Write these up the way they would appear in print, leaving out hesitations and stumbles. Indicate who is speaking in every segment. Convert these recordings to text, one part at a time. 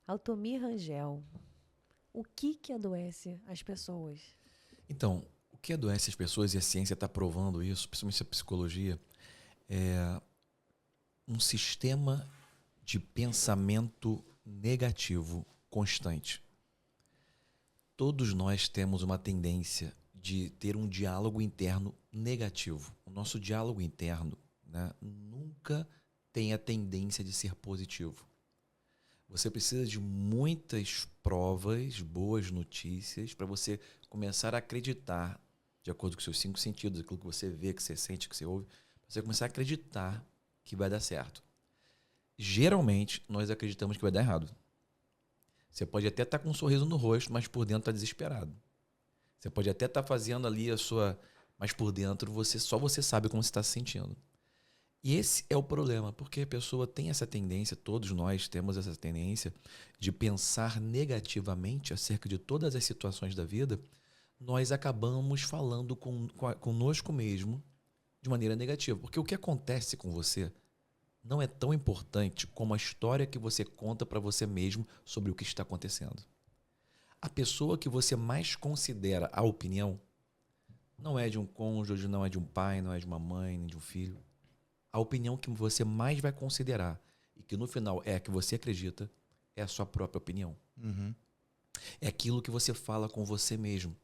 Speaker 1: Altomir Rangel, o que adoece as pessoas?
Speaker 2: Então, o que adoece as pessoas, e a ciência está provando isso, principalmente a psicologia, é um sistema de pensamento negativo constante. Todos nós temos uma tendência de ter um diálogo interno negativo. O nosso diálogo interno, né, nunca tem a tendência de ser positivo. Você precisa de muitas provas, boas notícias, para você começar a acreditar, de acordo com os seus 5 sentidos, aquilo que você vê, que você sente, que você ouve, você começar a acreditar que vai dar certo. Geralmente, nós acreditamos que vai dar errado. Você pode até estar com um sorriso no rosto, mas por dentro está desesperado. Você pode até estar fazendo ali a sua... Mas por dentro, só você sabe como você está se sentindo. E esse é o problema, porque a pessoa tem essa tendência, todos nós temos essa tendência de pensar negativamente acerca de todas as situações da vida. Nós acabamos falando conosco mesmo de maneira negativa. Porque o que acontece com você não é tão importante como a história que você conta para você mesmo sobre o que está acontecendo. A pessoa que você mais considera a opinião não é de um cônjuge, não é de um pai, não é de uma mãe, nem de um filho. A opinião que você mais vai considerar e que no final é a que você acredita é a sua própria opinião.
Speaker 3: Uhum.
Speaker 2: É aquilo que você fala com você mesmo.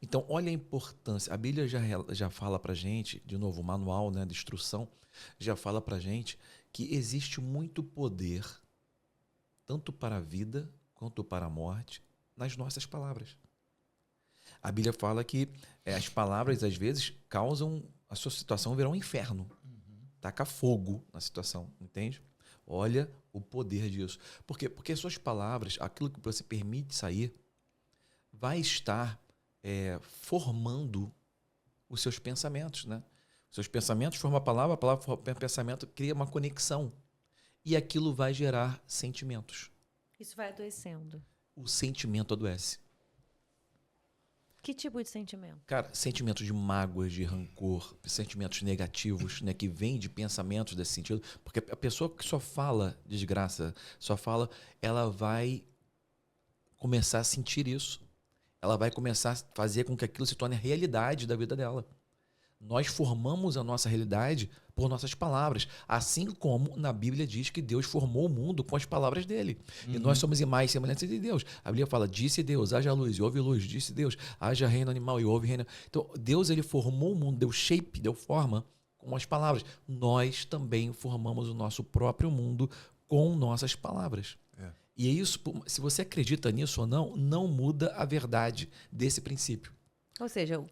Speaker 2: Então, olha a importância. A Bíblia já fala pra gente, de novo, o manual, né, de instrução, já fala pra gente que existe muito poder, tanto para a vida quanto para a morte, nas nossas palavras. A Bíblia fala que as palavras, às vezes, causam a sua situação virar um inferno. Taca fogo na situação, entende? Olha o poder disso. Por quê? Porque as suas palavras, aquilo que você permite sair, vai estar formando os seus pensamentos, né? Os seus pensamentos formam a palavra forma o pensamento, cria uma conexão. E aquilo vai gerar sentimentos.
Speaker 1: Isso vai adoecendo.
Speaker 2: O sentimento adoece.
Speaker 1: Que tipo de sentimento?
Speaker 2: Cara, sentimentos de mágoas, de rancor, sentimentos negativos, né, que vêm de pensamentos desse sentido. Porque a pessoa que só fala desgraça, só fala, ela vai começar a sentir isso. Ela vai começar a fazer com que aquilo se torne a realidade da vida dela. Nós formamos a nossa realidade por nossas palavras, assim como na Bíblia diz que Deus formou o mundo com as palavras dele. E nós somos imagem e semelhança de Deus. A Bíblia fala, disse Deus, haja luz e houve luz. Disse Deus, haja reino animal e houve reino. Então, Deus ele formou o mundo, deu shape, deu forma com as palavras. Nós também formamos o nosso próprio mundo com nossas palavras. E é isso, se você acredita nisso ou não, não muda a verdade desse princípio.
Speaker 1: Ou seja, o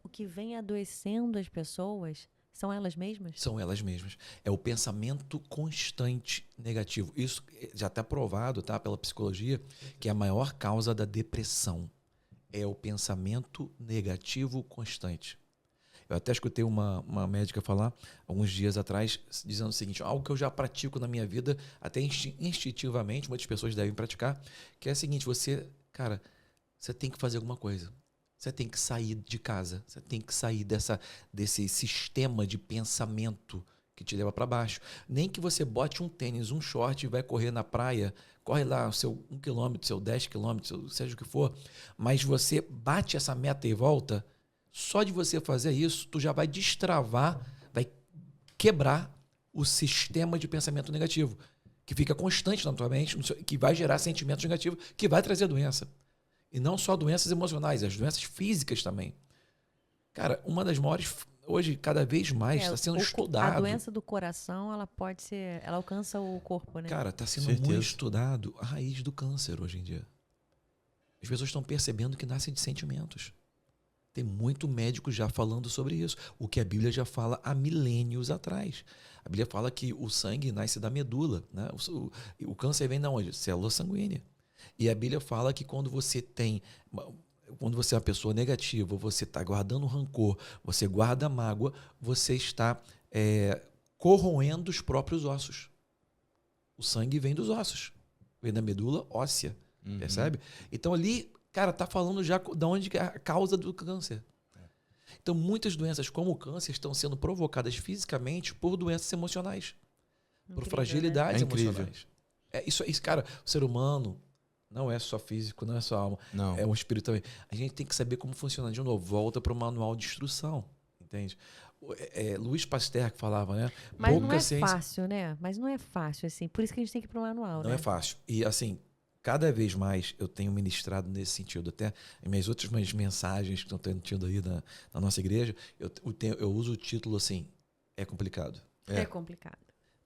Speaker 1: que vem adoecendo as pessoas são elas mesmas?
Speaker 2: São elas mesmas. É o pensamento constante negativo. Isso já está provado, tá, pela psicologia, que é a maior causa da depressão. É o pensamento negativo constante. Eu até escutei uma médica falar, alguns dias atrás, dizendo o seguinte, algo que eu já pratico na minha vida, até instintivamente, muitas pessoas devem praticar, que é o seguinte, você tem que fazer alguma coisa. Você tem que sair de casa, você tem que sair desse sistema de pensamento que te leva para baixo. Nem que você bote um tênis, um short e vai correr na praia, corre lá o seu 1 quilômetro, seu 10 quilômetros, seja o que for, mas você bate essa meta e volta, só de você fazer isso, tu já vai destravar, vai quebrar o sistema de pensamento negativo, que fica constante na tua mente, que vai gerar sentimentos negativos, que vai trazer doença. E não só doenças emocionais, as doenças físicas também. Cara, uma das maiores, hoje, cada vez mais, está sendo estudado.
Speaker 1: A doença do coração, ela alcança o corpo, né?
Speaker 2: Cara, está sendo muito estudado a raiz do câncer hoje em dia. As pessoas estão percebendo que nasce de sentimentos. Tem muito médico já falando sobre isso. O que a Bíblia já fala há milênios atrás. A Bíblia fala que o sangue nasce da medula, né? O câncer vem de onde? Célula sanguínea. E a Bíblia fala que quando você é uma pessoa negativa, você está guardando rancor, você guarda mágoa, você está corroendo os próprios ossos. O sangue vem dos ossos, vem da medula óssea, percebe? Então ali, cara, tá falando já de onde é a causa do câncer. Então muitas doenças como o câncer estão sendo provocadas fisicamente por doenças emocionais, por fragilidades emocionais. Isso, cara, o ser humano não é só físico, não é só alma.
Speaker 3: Não.
Speaker 2: É um espírito também. A gente tem que saber como funciona. De novo, volta para o manual de instrução. Entende? Luiz Pasteur que falava, né?
Speaker 1: Mas
Speaker 2: Pouca
Speaker 1: não é
Speaker 2: ciência.
Speaker 1: fácil, né? Mas não é fácil, assim. Por isso que a gente tem que ir pro manual,
Speaker 2: Não
Speaker 1: né?
Speaker 2: é fácil. E, assim, cada vez mais eu tenho ministrado nesse sentido. Até em minhas outras mensagens que estão tendo tido aí na nossa igreja, eu uso o título assim, é complicado.
Speaker 1: É complicado.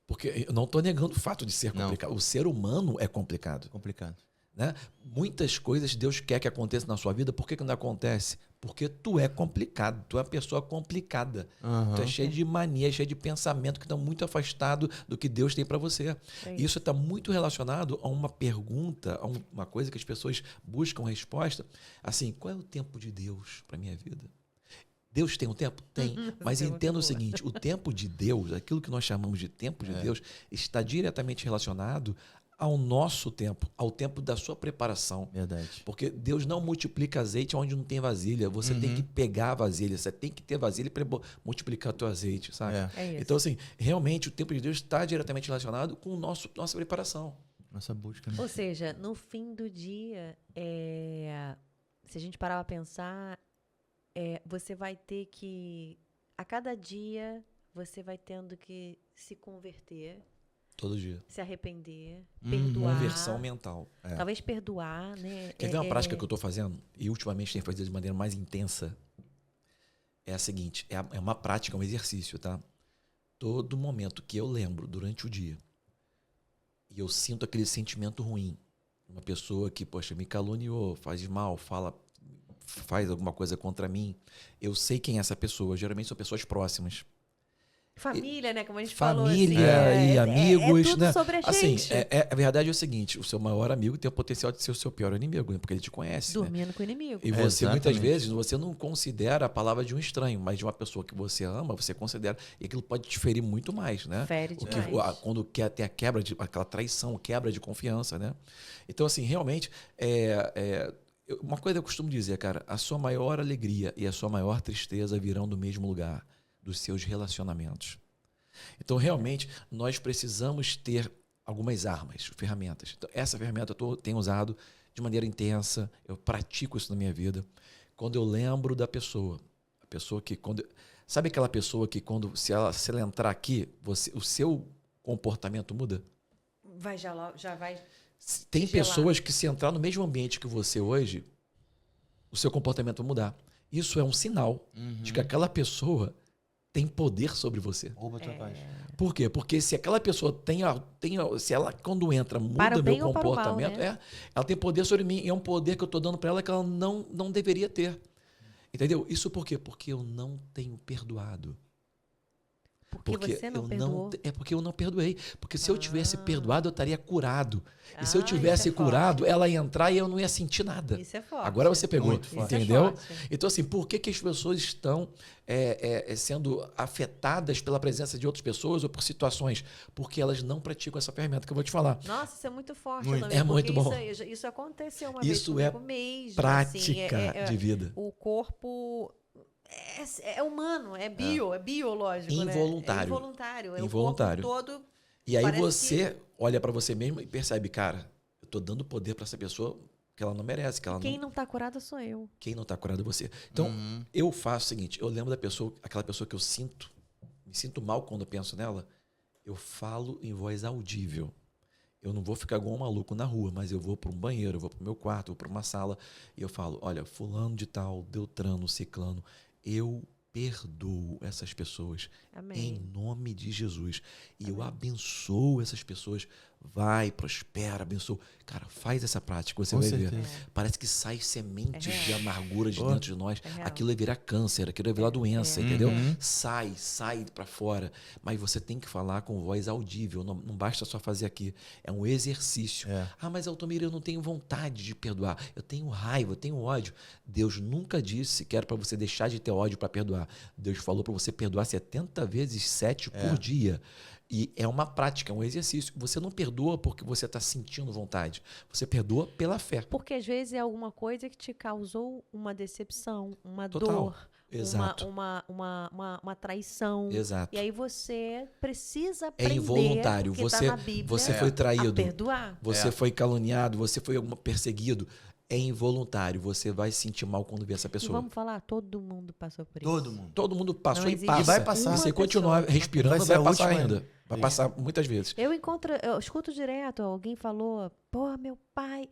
Speaker 2: Porque eu não estou negando o fato de ser complicado. O ser humano é complicado.
Speaker 3: Complicado.
Speaker 2: Né? Muitas coisas Deus quer que aconteça na sua vida. Por que não acontece? Porque tu é complicado. Tu é uma pessoa complicada. Tu é cheio de mania, cheio de pensamento que estão muito afastado do que Deus tem para você. Isso está muito relacionado a uma pergunta, a uma coisa que as pessoas buscam resposta. Assim, qual é o tempo de Deus para minha vida? Deus tem um tempo? Tem. Mas entenda o seguinte, o tempo de Deus, aquilo que nós chamamos de tempo de Deus, está diretamente relacionado ao nosso tempo, ao tempo da sua preparação.
Speaker 3: Verdade.
Speaker 2: Porque Deus não multiplica azeite onde não tem vasilha. Você tem que pegar a vasilha, você tem que ter vasilha para multiplicar o teu azeite, sabe?
Speaker 1: É isso.
Speaker 2: Então, assim, realmente o tempo de Deus está diretamente relacionado com nossa preparação.
Speaker 3: Nossa busca. Né?
Speaker 1: Ou seja, no fim do dia, se a gente parar para pensar, você vai ter que, a cada dia, você vai tendo que se converter,
Speaker 2: Todo dia.
Speaker 1: se arrepender, perdoar.
Speaker 2: Conversão mental.
Speaker 1: Talvez perdoar, né?
Speaker 2: Quer ver uma prática que eu estou fazendo? E ultimamente tenho feito de maneira mais intensa. É a seguinte, é uma prática, um exercício, tá? Todo momento que eu lembro durante o dia e eu sinto aquele sentimento ruim, uma pessoa que, poxa, me caluniou, faz mal, faz alguma coisa contra mim, eu sei quem é essa pessoa. Geralmente são pessoas próximas.
Speaker 1: Família, né? Como a gente
Speaker 2: Família
Speaker 1: falou. Assim,
Speaker 2: e amigos,
Speaker 1: é tudo
Speaker 2: né?
Speaker 1: sobre a gente.
Speaker 2: Assim, a verdade é o seguinte, o seu maior amigo tem o potencial de ser o seu pior inimigo, né? Porque ele te conhece.
Speaker 1: Dormindo com o inimigo.
Speaker 2: E você, muitas
Speaker 3: Exatamente.
Speaker 2: vezes, você não considera a palavra de um estranho, mas de uma pessoa que você ama, você considera. E aquilo pode te ferir muito mais, né?
Speaker 1: Fere demais.
Speaker 2: Quando tem a quebra, aquela traição, quebra de confiança, né? Então, assim, realmente, uma coisa eu costumo dizer, cara, a sua maior alegria e a sua maior tristeza virão do mesmo lugar, dos seus relacionamentos. Então, realmente, nós precisamos ter algumas armas, ferramentas. Então, essa ferramenta eu tenho usado de maneira intensa, eu pratico isso na minha vida. Quando eu lembro da pessoa, a pessoa que sabe aquela pessoa que se ela entrar aqui, o seu comportamento muda?
Speaker 1: Já vai.
Speaker 2: Tem
Speaker 1: gelar.
Speaker 2: pessoas que se entrar no mesmo ambiente que você hoje, o seu comportamento vai mudar. Isso é um sinal de que aquela pessoa tem poder sobre você.
Speaker 3: Rouba a tua paz.
Speaker 2: Por quê? Porque se aquela pessoa se ela quando entra muda
Speaker 1: Para o bem
Speaker 2: meu
Speaker 1: ou para o mal,
Speaker 2: comportamento,
Speaker 1: né?
Speaker 2: ela tem poder sobre mim e é um poder que eu estou dando para ela que ela não deveria ter. Entendeu? Isso por quê? Porque eu não tenho perdoado.
Speaker 1: Porque você não perdoou.
Speaker 2: É porque eu não perdoei. Porque se eu tivesse perdoado, eu estaria curado. E se eu
Speaker 1: isso
Speaker 2: tivesse
Speaker 1: é
Speaker 2: curado,
Speaker 1: forte.
Speaker 2: ela ia entrar e eu não ia sentir nada.
Speaker 1: Isso é forte.
Speaker 2: Agora você pegou,
Speaker 3: Muito forte.
Speaker 2: entendeu?
Speaker 1: Isso é forte.
Speaker 2: Então, assim, por que as pessoas estão sendo afetadas pela presença de outras pessoas ou por situações? Porque elas não praticam essa ferramenta que eu vou te falar.
Speaker 1: Nossa, isso é muito forte.
Speaker 3: Muito.
Speaker 1: Também,
Speaker 2: É muito
Speaker 1: porque
Speaker 2: bom.
Speaker 1: Isso aconteceu uma
Speaker 2: Isso
Speaker 1: vez
Speaker 2: é
Speaker 1: comigo mesmo.
Speaker 2: Prática
Speaker 1: assim,
Speaker 2: de vida.
Speaker 1: O corpo é humano, é biológico,
Speaker 2: Involuntário.
Speaker 1: né? É involuntário.
Speaker 2: Involuntário.
Speaker 1: O corpo todo.
Speaker 2: E aí
Speaker 1: Parece
Speaker 2: você olha para você mesmo e percebe, cara, eu estou dando poder para essa pessoa que ela não merece. Que ela
Speaker 1: Quem não tá curado sou eu.
Speaker 2: Quem não está curado é você. Então, eu faço o seguinte, eu lembro da pessoa, aquela pessoa que eu me sinto mal quando eu penso nela, eu falo em voz audível. Eu não vou ficar igual um maluco na rua, mas eu vou para um banheiro, eu vou para o meu quarto, eu vou para uma sala e eu falo, olha, fulano de tal, Beltrano, Ciclano, eu perdoo essas pessoas.
Speaker 1: Amém.
Speaker 2: Em nome de Jesus. E eu abençoo essas pessoas. Vai, prospera, abençoa. Cara, faz essa prática, você
Speaker 3: Com
Speaker 2: vai
Speaker 3: certeza.
Speaker 2: ver. Parece que sai sementes
Speaker 1: É
Speaker 2: de
Speaker 1: real.
Speaker 2: amargura de dentro de nós.
Speaker 1: É real.
Speaker 2: Aquilo vai virar câncer, aquilo vai virar doença, entendeu? Sai para fora. Mas você tem que falar com voz audível. Não basta só fazer aqui. É um exercício. Ah, mas Altomir, eu não tenho vontade de perdoar. Eu tenho raiva, eu tenho ódio. Deus nunca disse que era para você deixar de ter ódio para perdoar. Deus falou para você perdoar 70 vezes 7 por dia. E é uma prática, é um exercício. Você não perdoa porque você está sentindo vontade. Você perdoa pela fé.
Speaker 1: Porque às vezes é alguma coisa que te causou uma decepção, uma
Speaker 2: Total.
Speaker 1: dor,
Speaker 2: Exato.
Speaker 1: uma traição.
Speaker 2: Exato.
Speaker 1: E aí você precisa
Speaker 2: É
Speaker 1: aprender,
Speaker 2: involuntário.
Speaker 1: porque tá
Speaker 2: Você,
Speaker 1: na Bíblia,
Speaker 2: você foi
Speaker 1: a
Speaker 2: traído,
Speaker 1: perdoar.
Speaker 2: você foi caluniado, você foi perseguido. É involuntário. Você vai se sentir mal quando vê essa
Speaker 1: E
Speaker 2: pessoa.
Speaker 1: vamos falar, todo mundo passou por
Speaker 3: Todo
Speaker 1: isso.
Speaker 3: mundo.
Speaker 2: Todo mundo passou
Speaker 1: Não
Speaker 2: e
Speaker 1: existe
Speaker 2: passa.
Speaker 3: E vai passar.
Speaker 2: E você
Speaker 1: uma
Speaker 2: continuar
Speaker 1: pessoa.
Speaker 2: respirando,
Speaker 3: Vai ser
Speaker 2: vai
Speaker 3: a
Speaker 2: passar
Speaker 3: última
Speaker 2: ainda.
Speaker 3: ainda.
Speaker 2: Vai
Speaker 3: Isso.
Speaker 2: passar muitas vezes.
Speaker 1: Eu escuto direto, alguém falou, pô, meu pai...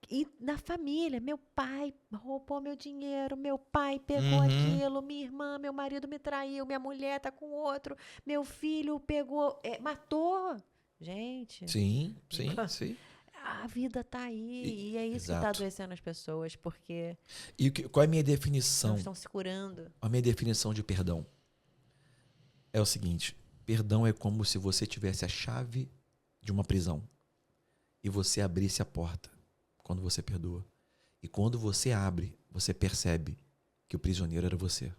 Speaker 1: E na família, meu pai roubou meu dinheiro, meu pai pegou aquilo, minha irmã, meu marido me traiu, minha mulher tá com outro, meu filho pegou, matou. Gente,
Speaker 2: Sim.
Speaker 1: a vida tá aí e é isso que tá
Speaker 2: Exato.
Speaker 1: adoecendo as pessoas, porque
Speaker 2: E qual é a minha
Speaker 1: não
Speaker 2: definição?
Speaker 1: estão se curando.
Speaker 2: A minha definição de perdão é o seguinte: perdão é como se você tivesse a chave de uma prisão e você abrisse a porta quando você perdoa. E quando você abre, você percebe que o prisioneiro era você.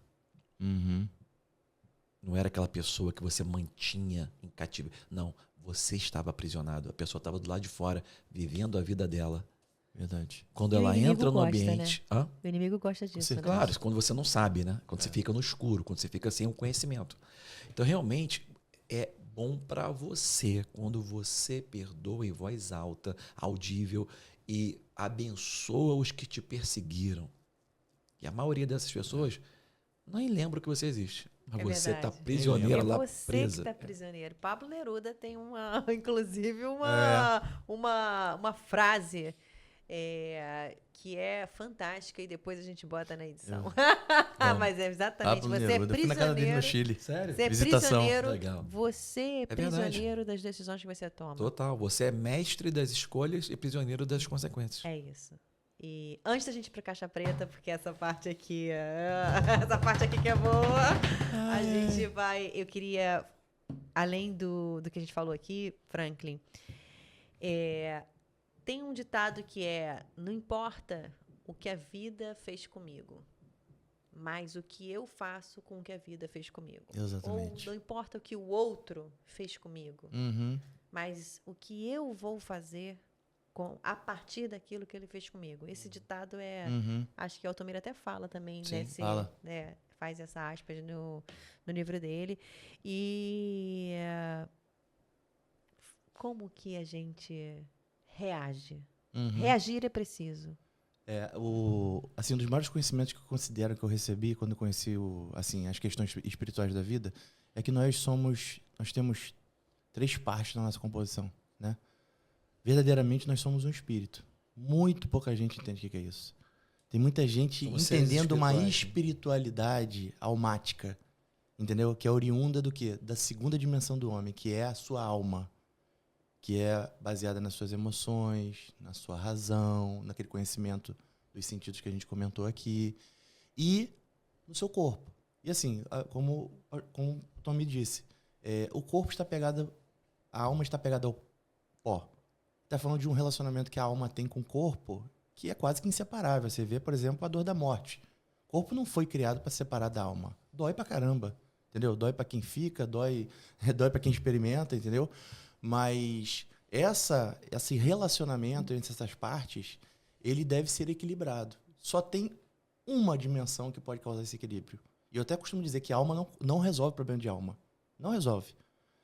Speaker 2: Não era aquela pessoa que você mantinha em cativeiro. Não, você estava aprisionado. A pessoa estava do lado de fora, vivendo a vida dela.
Speaker 3: Verdade.
Speaker 2: Quando
Speaker 1: E o
Speaker 2: ela
Speaker 1: inimigo
Speaker 2: entra no
Speaker 1: gosta,
Speaker 2: ambiente... Hã?
Speaker 1: O inimigo gosta disso, né?
Speaker 2: Claro, quando você não sabe, né? Quando você fica no escuro, quando você fica sem o conhecimento. Então, realmente, é bom para você quando você perdoa em voz alta, audível e abençoa os que te perseguiram. E a maioria dessas pessoas nem lembra que você existe. Mas você está
Speaker 1: verdade.
Speaker 2: prisioneira
Speaker 1: É
Speaker 2: lá
Speaker 1: você
Speaker 2: presa.
Speaker 1: que tá prisioneiro. Pablo Neruda tem inclusive uma frase que é fantástica e depois a gente bota na edição. Mas é exatamente,
Speaker 3: Pablo
Speaker 1: você
Speaker 3: Neruda.
Speaker 1: é
Speaker 3: Fui na casa dele no
Speaker 1: prisioneiro.
Speaker 3: Chile.
Speaker 2: Sério?
Speaker 1: Você é
Speaker 3: Visitação.
Speaker 1: prisioneiro.
Speaker 2: Legal.
Speaker 1: Você é
Speaker 2: verdade.
Speaker 1: prisioneiro das decisões que você toma.
Speaker 2: Total. Você é mestre das escolhas e prisioneiro das consequências.
Speaker 1: É isso. E antes da gente ir pra Caixa Preta, porque essa parte aqui que é boa, a gente vai... Eu queria, além do que a gente falou aqui, Franklin, tem um ditado que não importa o que a vida fez comigo, mas o que eu faço com o que a vida fez comigo.
Speaker 3: Exatamente.
Speaker 1: Ou não importa o que o outro fez comigo, mas o que eu vou fazer a partir daquilo que ele fez comigo. Esse ditado acho que o Altomir até fala também,
Speaker 2: Sim,
Speaker 3: fala.
Speaker 1: Faz essa aspas no livro dele. E como que a gente reage? Reagir é preciso.
Speaker 3: Um dos maiores conhecimentos que eu considero que eu recebi quando eu conheci as questões espirituais da vida é que nós temos 3 partes na nossa composição, né? Verdadeiramente nós somos um espírito. Muito pouca gente entende o que é isso. Tem muita gente entendendo uma espiritualidade almática, entendeu? Que é oriunda do quê? Da segunda dimensão do homem, que é a sua alma, que é baseada nas suas emoções, na sua razão, naquele conhecimento dos sentidos que a gente comentou aqui, e no seu corpo. E assim, como o Tom me disse, o corpo está pegado, a alma está pegada ao pó. Está falando de um relacionamento que a alma tem com o corpo que é quase que inseparável. Você vê, por exemplo, a dor da morte. O corpo não foi criado para separar da alma. Dói pra caramba, entendeu? Dói para quem fica, dói para quem experimenta, entendeu? Mas esse relacionamento entre essas partes, ele deve ser equilibrado. Só tem uma dimensão que pode causar esse equilíbrio. E eu até costumo dizer que a alma não resolve o problema de alma. Não resolve.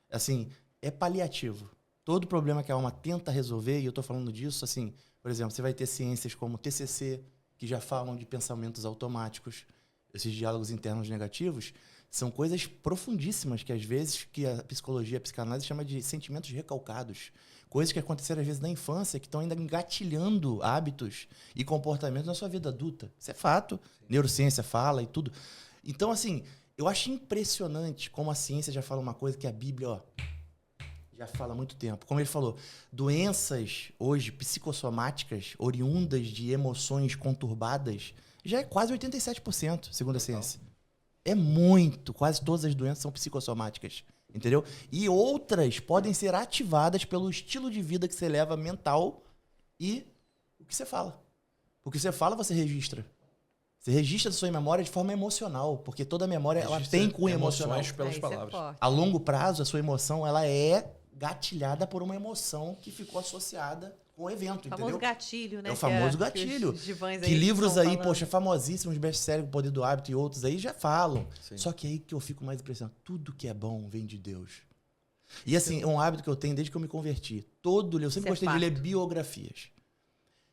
Speaker 3: Assim, é paliativo. Todo problema que a alma tenta resolver, e eu estou falando disso, assim, por exemplo, você vai ter ciências como TCC, que já falam de pensamentos automáticos. Esses diálogos internos negativos são coisas profundíssimas que, às vezes, que a psicologia, a psicanálise chama de sentimentos recalcados. Coisas que aconteceram, às vezes, na infância, que estão ainda engatilhando hábitos e comportamentos na sua vida adulta. Isso é fato. Neurociência fala e tudo. Então, assim, eu acho impressionante como a ciência já fala uma coisa que a Bíblia, já fala há muito tempo. Como ele falou, doenças hoje psicossomáticas, oriundas de emoções conturbadas, já é quase 87%, segundo a ciência. É muito. Quase todas as doenças são psicossomáticas. Entendeu? E outras podem ser ativadas pelo estilo de vida que você leva mental e o que você fala. O que você fala, você registra. Você registra a sua memória de forma emocional, porque toda memória ela tem cunho emocional.
Speaker 2: Pelas palavras.
Speaker 3: A longo prazo, a sua emoção ela é gatilhada por uma emoção que ficou associada com o evento,
Speaker 1: O famoso
Speaker 3: entendeu?
Speaker 1: gatilho, né?
Speaker 3: É o famoso gatilho. Que livros aí, poxa, famosíssimos, best-seller, O Poder do Hábito e outros aí já falam.
Speaker 2: Sim.
Speaker 3: Só que aí que eu fico mais impressionado. Tudo que é bom vem de Deus. E assim, é um hábito que eu tenho desde que eu me converti. Eu sempre gostei de ler biografias.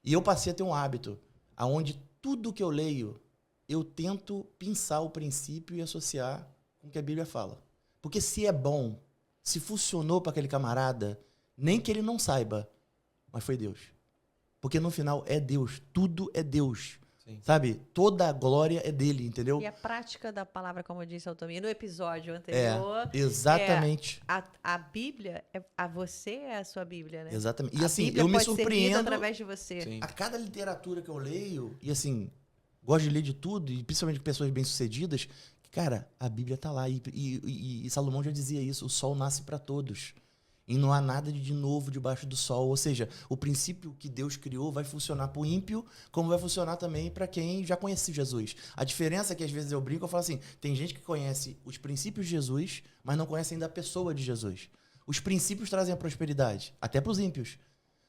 Speaker 3: E eu passei a ter um hábito onde tudo que eu leio, eu tento pensar o princípio e associar com o que a Bíblia fala. Porque se é bom, se funcionou para aquele camarada, nem que ele não saiba, mas foi Deus. Porque no final é Deus, tudo é Deus.
Speaker 2: Sim.
Speaker 3: Sabe? Toda a glória é dele, entendeu?
Speaker 1: E a prática da palavra, como eu disse, Altomir, no episódio anterior.
Speaker 3: Exatamente.
Speaker 1: A Bíblia, você é a sua Bíblia, né?
Speaker 3: Exatamente. E
Speaker 1: A
Speaker 3: assim,
Speaker 1: Bíblia
Speaker 3: eu me
Speaker 1: pode ser lida
Speaker 3: surpreendo
Speaker 1: através de você.
Speaker 2: Sim.
Speaker 3: a cada literatura que eu leio, e assim, gosto de ler de tudo, e principalmente de pessoas bem-sucedidas, que, cara, a Bíblia tá lá. E Salomão já dizia isso: o sol nasce para todos. E não há nada de novo debaixo do sol. Ou seja, o princípio que Deus criou vai funcionar para o ímpio, como vai funcionar também para quem já conhece Jesus. A diferença é que às vezes eu brinco, eu falo assim, tem gente que conhece os princípios de Jesus, mas não conhece ainda a pessoa de Jesus. Os princípios trazem a prosperidade, até para os ímpios.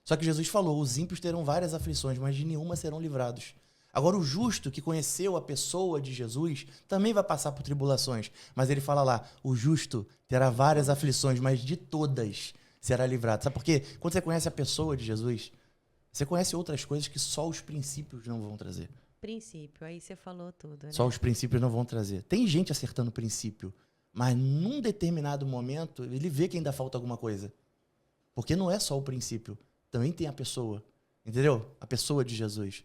Speaker 3: Só que Jesus falou, os ímpios terão várias aflições, mas de nenhuma serão livrados. Agora, o justo que conheceu a pessoa de Jesus também vai passar por tribulações. Mas ele fala lá, o justo terá várias aflições, mas de todas será livrado. Sabe por quê? Quando você conhece a pessoa de Jesus, você conhece outras coisas que só os princípios não vão trazer.
Speaker 1: Princípio, aí você falou tudo, né?
Speaker 3: Só os princípios não vão trazer. Tem gente acertando o princípio, mas num determinado momento ele vê que ainda falta alguma coisa. Porque não é só o princípio, também tem a pessoa. Entendeu? A pessoa de Jesus.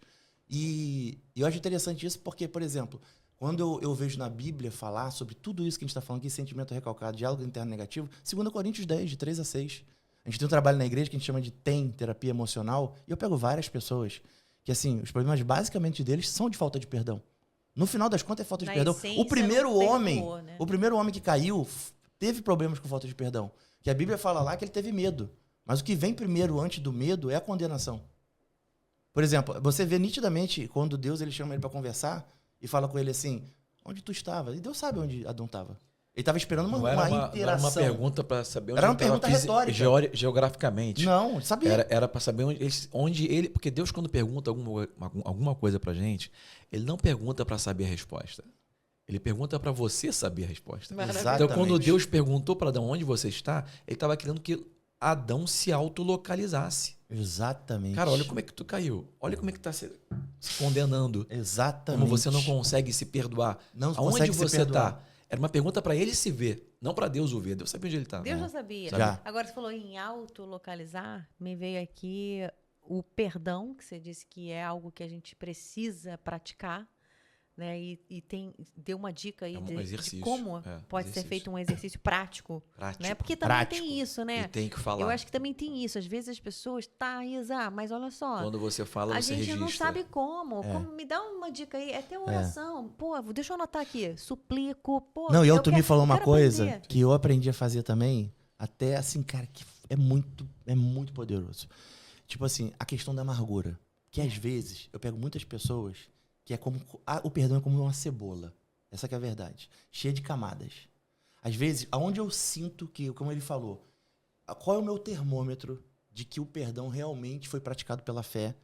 Speaker 3: E eu acho interessante isso porque, por exemplo, quando eu vejo na Bíblia falar sobre tudo isso que a gente está falando aqui, sentimento recalcado, diálogo interno negativo, 2 Coríntios 10, de 3 a 6. A gente tem um trabalho na igreja que a gente chama de TEM, terapia emocional, e eu pego várias pessoas que, assim, os problemas basicamente deles são de falta de perdão. No final das contas é falta de perdão. O primeiro homem que caiu teve problemas com falta de perdão. Que a Bíblia fala lá que ele teve medo. Mas o que vem primeiro antes do medo é a condenação. Por exemplo, você vê nitidamente quando Deus ele chama ele para conversar e fala com ele assim, onde tu estava? E Deus sabe onde Adão estava. Ele estava esperando uma interação.
Speaker 2: Não era uma pergunta para saber onde
Speaker 3: era uma pergunta retórica.
Speaker 2: Geograficamente.
Speaker 3: Não, sabia.
Speaker 2: Era para saber onde ele... Porque Deus, quando pergunta alguma coisa para gente, ele não pergunta para saber a resposta. Ele pergunta para você saber a resposta.
Speaker 3: Exatamente.
Speaker 2: Então, quando Deus perguntou para Adão onde você está, ele estava querendo que Adão se autolocalizasse.
Speaker 3: Exatamente.
Speaker 2: Cara, olha como é que tu caiu. Olha como é que tá se condenando.
Speaker 3: Exatamente.
Speaker 2: Como você não consegue se perdoar.
Speaker 3: Não
Speaker 2: Aonde
Speaker 3: consegue
Speaker 2: você
Speaker 3: se perdoar.
Speaker 2: tá? Era uma pergunta para ele se ver, não para Deus o ver. Deus sabia onde ele tá.
Speaker 1: Deus já sabia.
Speaker 3: Já.
Speaker 1: Agora, você falou em autolocalizar, me veio aqui o perdão, que você disse que é algo que a gente precisa praticar, né? E deu uma dica aí de como pode ser feito um exercício prático. Né? Porque também tem isso, né?
Speaker 2: E tem que falar.
Speaker 1: Eu acho que também tem isso. Às vezes as pessoas, Isa, mas olha só.
Speaker 2: Quando você fala,
Speaker 1: a
Speaker 2: você
Speaker 1: gente
Speaker 2: registra.
Speaker 1: não sabe como. Me dá uma dica aí. É ter oração. Pô, deixa eu anotar aqui. Suplico. Pô,
Speaker 3: não, e eu tu me falou uma coisa
Speaker 1: aprender.
Speaker 3: Que eu aprendi a fazer também, até assim, cara, que é muito poderoso. Tipo assim, a questão da amargura. Que às vezes eu pego muitas pessoas que é como o perdão é como uma cebola. Essa que é a verdade. Cheia de camadas. Às vezes, aonde eu sinto que, como ele falou, qual é o meu termômetro de que o perdão realmente foi praticado pela fé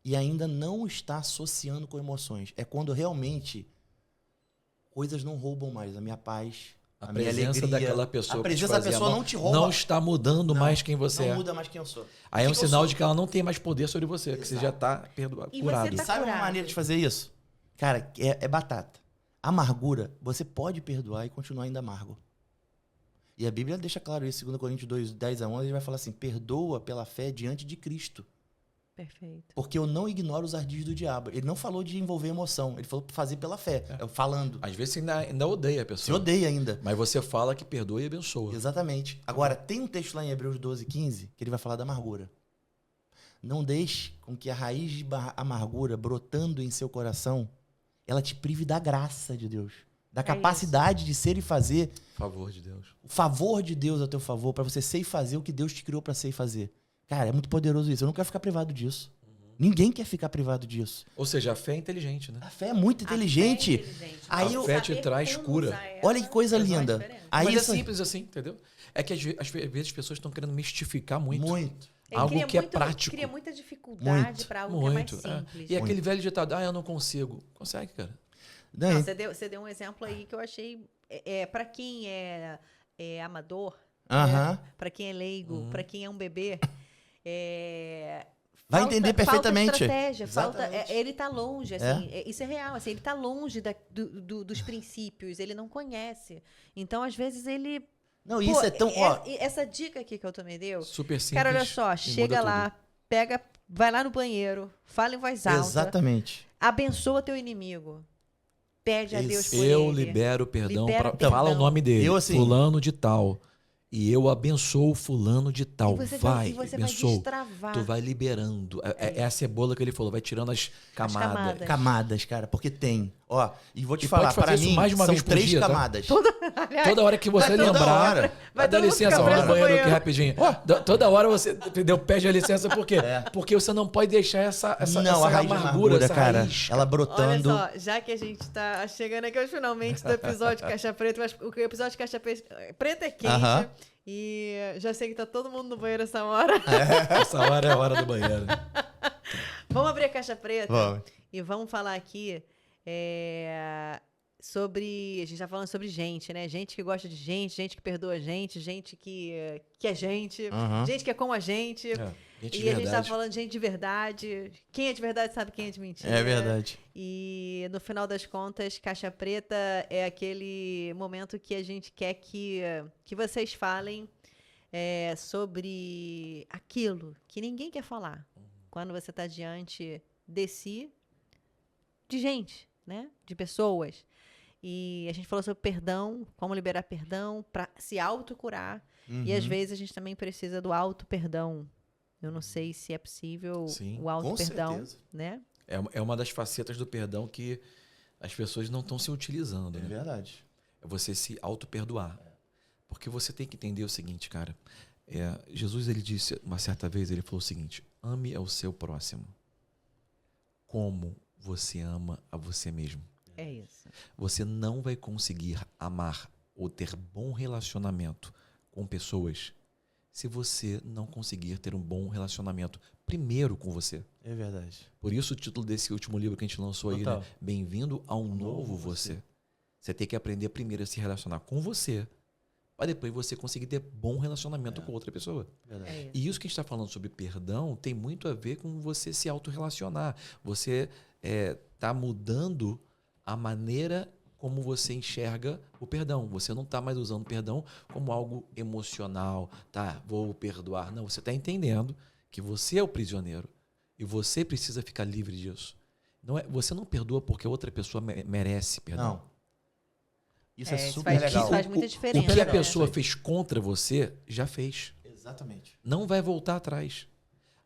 Speaker 3: e ainda não está associando com emoções? É quando realmente coisas não roubam mais a minha paz, a minha alegria.
Speaker 2: Daquela pessoa
Speaker 3: a presença da pessoa não te rouba.
Speaker 2: Não está mudando mais quem você é.
Speaker 3: Não muda mais quem eu sou.
Speaker 2: Aí é um sinal de que ela não tem mais poder sobre você, que você já está
Speaker 1: E
Speaker 2: curado.
Speaker 1: você tá
Speaker 3: Sabe
Speaker 1: curado.
Speaker 3: uma maneira de fazer isso? Cara, é batata. Amargura, você pode perdoar e continuar ainda amargo. E a Bíblia deixa claro isso, 2 Coríntios 2, 10 a 11, ele vai falar assim, perdoa pela fé diante de Cristo.
Speaker 1: Perfeito.
Speaker 3: Porque eu não ignoro os ardis do diabo. Ele não falou de envolver emoção, ele falou fazer pela fé, falando.
Speaker 2: Às vezes você ainda odeia a pessoa.
Speaker 3: Você odeia ainda.
Speaker 2: Mas você fala que perdoa e abençoa.
Speaker 3: Exatamente. Agora, tem um texto lá em Hebreus 12, 15, que ele vai falar da amargura. Não deixe com que a raiz de amargura brotando em seu coração, ela te prive da graça de Deus. Da capacidade de ser e fazer.
Speaker 2: Favor de Deus.
Speaker 3: O favor de Deus a teu favor, para você ser e fazer o que Deus te criou para ser e fazer. Cara, é muito poderoso isso. Eu não quero ficar privado disso. Ninguém quer ficar privado disso.
Speaker 2: Ou seja, a fé é inteligente, né?
Speaker 3: A fé é muito inteligente.
Speaker 2: A fé te traz cura.
Speaker 3: Olha que coisa linda. Aí
Speaker 2: Mas é simples assim, entendeu? É que às vezes as pessoas estão querendo mistificar muito.
Speaker 1: Ele
Speaker 2: Algo
Speaker 1: cria
Speaker 2: que é
Speaker 1: muito-
Speaker 2: prático.
Speaker 1: Cria muita dificuldade
Speaker 3: Muito.
Speaker 1: para algo que é mais
Speaker 2: Muito. É.
Speaker 1: simples.
Speaker 2: E aquele velho ditado, eu não consigo. Consegue, cara.
Speaker 3: Não,
Speaker 1: Não, você deu um exemplo aí que eu achei. Para quem é amador,
Speaker 3: Aham.
Speaker 1: para quem é leigo, para quem é um bebê,
Speaker 3: Vai entender perfeitamente.
Speaker 1: Falta estratégia,
Speaker 3: Exatamente.
Speaker 1: ele tá longe, assim, isso é real, assim, ele tá longe dos princípios, ele não conhece. Então, às vezes, ele.
Speaker 3: Não, isso é tão. Ó,
Speaker 1: Essa dica aqui que eu também deu.
Speaker 2: Super simples.
Speaker 1: Cara, olha só,
Speaker 2: e
Speaker 1: chega
Speaker 2: muda
Speaker 1: lá, pega, vai lá no banheiro, fala em voz alta,
Speaker 3: exatamente.
Speaker 1: abençoa teu inimigo. Pede a Deus por
Speaker 2: Eu
Speaker 1: ele.
Speaker 2: libero perdão.
Speaker 1: Libera
Speaker 2: Fala o
Speaker 1: perdão.
Speaker 2: nome dele.
Speaker 3: Eu, assim-
Speaker 2: Fulano de tal. E eu abençoo fulano de tal.
Speaker 1: E você
Speaker 2: Vai,
Speaker 1: vai
Speaker 2: abençoo.
Speaker 1: destravar.
Speaker 2: Tu vai liberando. É a cebola que ele falou, vai tirando as camadas.
Speaker 1: camadas.
Speaker 3: Camadas, cara, porque tem. Ó, e vou te
Speaker 2: E
Speaker 3: falar,
Speaker 2: pode fazer
Speaker 3: para
Speaker 2: isso
Speaker 3: mim,
Speaker 2: mais de uma
Speaker 3: são
Speaker 2: vez por
Speaker 3: 3
Speaker 2: dia, tá?
Speaker 3: camadas.
Speaker 2: Toda hora que você
Speaker 3: Vai toda
Speaker 2: lembrar,
Speaker 3: hora.
Speaker 1: Vai
Speaker 2: dá
Speaker 1: todo mundo
Speaker 2: licença,
Speaker 1: ficar
Speaker 2: vou
Speaker 1: preso
Speaker 2: no
Speaker 1: no
Speaker 2: banheiro aqui
Speaker 1: banheiro.
Speaker 2: rapidinho. Toda hora você entendeu? Pede a licença por quê? Porque você não pode deixar essa
Speaker 3: Não, a raiz de amargura,
Speaker 2: essa
Speaker 3: cara,
Speaker 2: raiz,
Speaker 3: ela brotando.
Speaker 1: Olha só, já que a gente tá chegando aqui aos finalmente do episódio Caixa Preta, mas o episódio Caixa Preta é quente.
Speaker 3: Aham.
Speaker 1: E já sei que tá todo mundo no banheiro essa hora.
Speaker 2: Essa hora é a hora do banheiro.
Speaker 1: Vamos abrir a Caixa Preta
Speaker 3: Vamos.
Speaker 1: e vamos falar aqui sobre. A gente tá falando sobre gente, né? Gente que gosta de gente que perdoa a gente que é gente,
Speaker 3: Aham.
Speaker 1: gente que é como a gente.
Speaker 2: Gente de
Speaker 1: E a gente tá
Speaker 2: verdade.
Speaker 1: falando de gente de verdade. Quem é de verdade sabe quem é de mentira.
Speaker 3: É verdade.
Speaker 1: E no final das contas, Caixa Preta é aquele momento que a gente quer que vocês falem sobre aquilo que ninguém quer falar. Quando você está diante de gente, né? De pessoas. E a gente falou sobre perdão, como liberar perdão para se autocurar. E às
Speaker 3: Uhum.
Speaker 1: vezes a gente também precisa do auto-perdão. Eu não sei se é possível
Speaker 2: Sim,
Speaker 1: o
Speaker 3: Com
Speaker 1: auto-perdão,
Speaker 3: certeza.
Speaker 1: né?
Speaker 2: É uma das facetas do perdão que as pessoas não estão se utilizando,
Speaker 3: É
Speaker 2: né?
Speaker 3: verdade.
Speaker 2: É você se auto-perdoar. Porque você tem que entender o seguinte, cara. Jesus, ele disse uma certa vez, ele falou o seguinte: ame ao seu próximo como você ama a você mesmo.
Speaker 1: É isso.
Speaker 2: Você não vai conseguir amar ou ter bom relacionamento com pessoas se você não conseguir ter um bom relacionamento primeiro com você.
Speaker 3: É verdade.
Speaker 2: Por isso o título desse último livro que a gente lançou aí,
Speaker 3: Total.
Speaker 2: né? Bem-vindo ao novo você. Você tem que aprender primeiro a se relacionar com você, para depois você conseguir ter bom relacionamento com outra pessoa.
Speaker 3: Verdade.
Speaker 1: É isso.
Speaker 2: E isso que a gente está falando sobre perdão tem muito a ver com você se autorrelacionar. Você está mudando a maneira como você enxerga o perdão. Você não está mais usando o perdão como algo emocional. Tá, vou perdoar. Não, você está entendendo que você é o prisioneiro e você precisa ficar livre disso. Você não perdoa porque outra pessoa merece perdão.
Speaker 3: Não. Isso é
Speaker 1: Isso
Speaker 3: super
Speaker 1: faz,
Speaker 3: legal.
Speaker 1: isso faz muita
Speaker 2: O
Speaker 1: diferença.
Speaker 2: que a
Speaker 1: né?
Speaker 2: pessoa fez contra você, já fez.
Speaker 3: Exatamente.
Speaker 2: Não vai voltar atrás.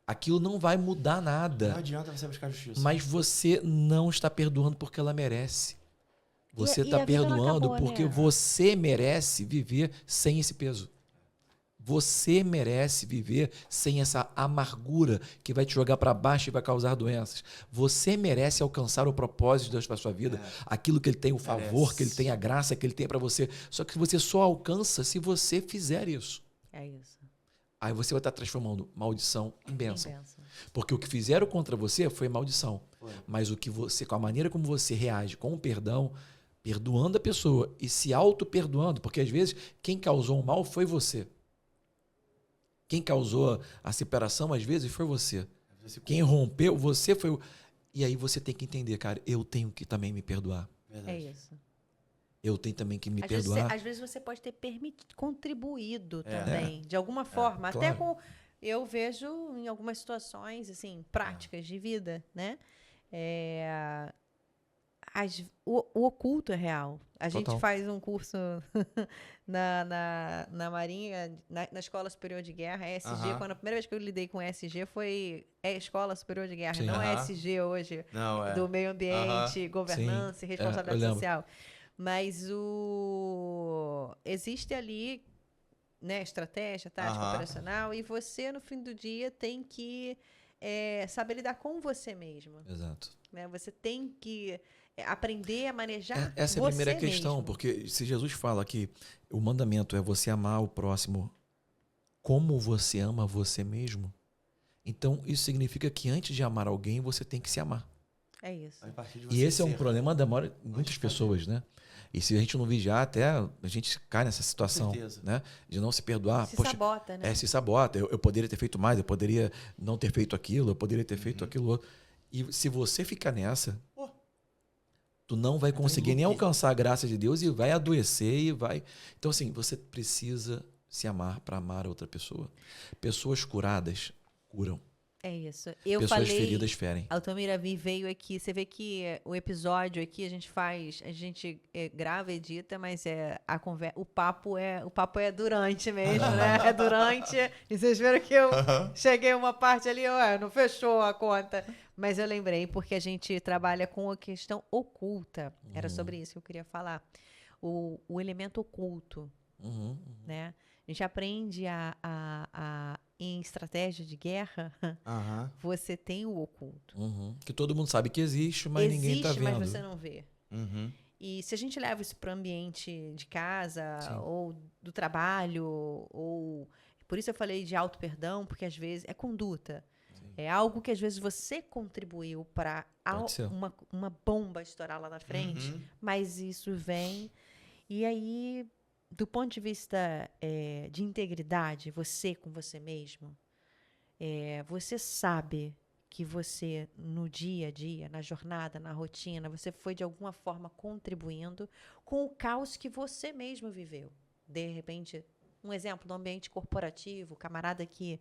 Speaker 2: Aquilo não vai mudar
Speaker 3: Não
Speaker 2: nada.
Speaker 3: adianta você buscar justiça.
Speaker 2: Mas você não está perdoando porque ela merece. Você
Speaker 1: E
Speaker 2: está
Speaker 1: a vida não
Speaker 2: perdoando
Speaker 1: acabou,
Speaker 2: porque
Speaker 1: né?
Speaker 2: você merece viver sem esse peso. Você merece viver sem essa amargura que vai te jogar para baixo e vai causar doenças. Você merece alcançar o propósito de Deus para sua vida, aquilo que Ele tem, o favor
Speaker 3: Merece.
Speaker 2: que Ele tem, a graça que Ele tem para você. Só que você só alcança se você fizer isso.
Speaker 1: É isso.
Speaker 2: Aí você vai estar transformando maldição em
Speaker 1: Quem
Speaker 2: bênção.
Speaker 1: pensa?
Speaker 2: Porque o que fizeram contra você foi maldição.
Speaker 3: Foi.
Speaker 2: Mas o que você, com a maneira como você reage com o perdão, perdoando a pessoa e se auto-perdoando, porque às vezes quem causou o mal foi você. Quem causou a separação, às vezes, foi você. Quem rompeu, você foi o... E aí você tem que entender, cara, eu tenho que também me perdoar.
Speaker 1: É
Speaker 3: Verdade.
Speaker 1: isso.
Speaker 2: Eu tenho também que me
Speaker 1: Às vezes,
Speaker 2: perdoar.
Speaker 1: às vezes você pode ter contribuído
Speaker 3: É.
Speaker 1: também, de alguma forma. Até
Speaker 2: claro.
Speaker 1: com. Eu vejo em algumas situações, assim, práticas de vida, né? O oculto é real. A gente
Speaker 2: Total.
Speaker 1: faz um curso na Marinha, na Escola Superior de Guerra, ESG.
Speaker 3: Aham.
Speaker 1: Quando a primeira vez que eu lidei com ESG foi Escola Superior de Guerra,
Speaker 2: Sim.
Speaker 1: não
Speaker 3: Aham.
Speaker 1: ESG hoje,
Speaker 3: Não, é.
Speaker 1: do meio ambiente, governança e
Speaker 2: eu
Speaker 1: responsabilidade
Speaker 2: lembro.
Speaker 1: social. Mas existe ali, né, estratégia, tática,
Speaker 3: Aham.
Speaker 1: operacional, e você, no fim do dia, tem que saber lidar com você mesmo.
Speaker 2: Exato.
Speaker 1: Né? Você tem que aprender a manejar
Speaker 2: Essa é a
Speaker 1: você
Speaker 2: primeira questão,
Speaker 1: mesmo.
Speaker 2: porque se Jesus fala que o mandamento é você amar o próximo como você ama você mesmo, Então, isso significa que antes de amar alguém, você tem que se amar.
Speaker 1: É isso.
Speaker 3: A partir de
Speaker 2: E
Speaker 3: você
Speaker 2: esse é um
Speaker 3: ser.
Speaker 2: problema da maioria de muitas
Speaker 3: de
Speaker 2: pessoas, né? E se a gente não vigiar, até a gente cai nessa situação,
Speaker 3: certeza.
Speaker 2: né? De não se perdoar.
Speaker 1: Se
Speaker 2: Poxa,
Speaker 1: sabota, né?
Speaker 2: se sabota. Eu poderia ter feito mais, eu poderia não ter feito aquilo, eu poderia ter feito aquilo outro. E se você ficar nessa,
Speaker 3: Pô.
Speaker 2: tu não vai conseguir nem
Speaker 3: loop.
Speaker 2: alcançar a graça de Deus e vai adoecer e vai... Então, assim, você precisa se amar para amar a outra pessoa. Pessoas curadas curam.
Speaker 1: É isso. Eu
Speaker 2: Pessoas
Speaker 1: falei...
Speaker 2: feridas ferem.
Speaker 1: Altamira Vi veio aqui. Você vê que o episódio aqui a gente grava, edita, mas a conversa, o papo é durante mesmo, né? É durante. E vocês viram que eu cheguei uma parte ali, não fechou a conta. Mas eu lembrei porque a gente trabalha com a questão oculta. Era sobre isso que eu queria falar. O elemento oculto, né? A gente aprende em estratégia de guerra, você tem o oculto.
Speaker 2: Que todo mundo sabe que existe, mas ninguém tá vendo.
Speaker 1: Mas você não vê. E se a gente leva isso para o ambiente de casa,
Speaker 2: Sim.
Speaker 1: ou do trabalho, ou... Por isso eu falei de auto-perdão, porque às vezes é conduta. Sim. É algo que às vezes você contribuiu para uma bomba estourar lá na frente, mas isso vem... E aí... Do ponto de vista de integridade, você com você mesmo, você sabe que você, no dia a dia, na jornada, na rotina, você foi de alguma forma contribuindo com o caos que você mesmo viveu. De repente, um exemplo no ambiente corporativo, camarada que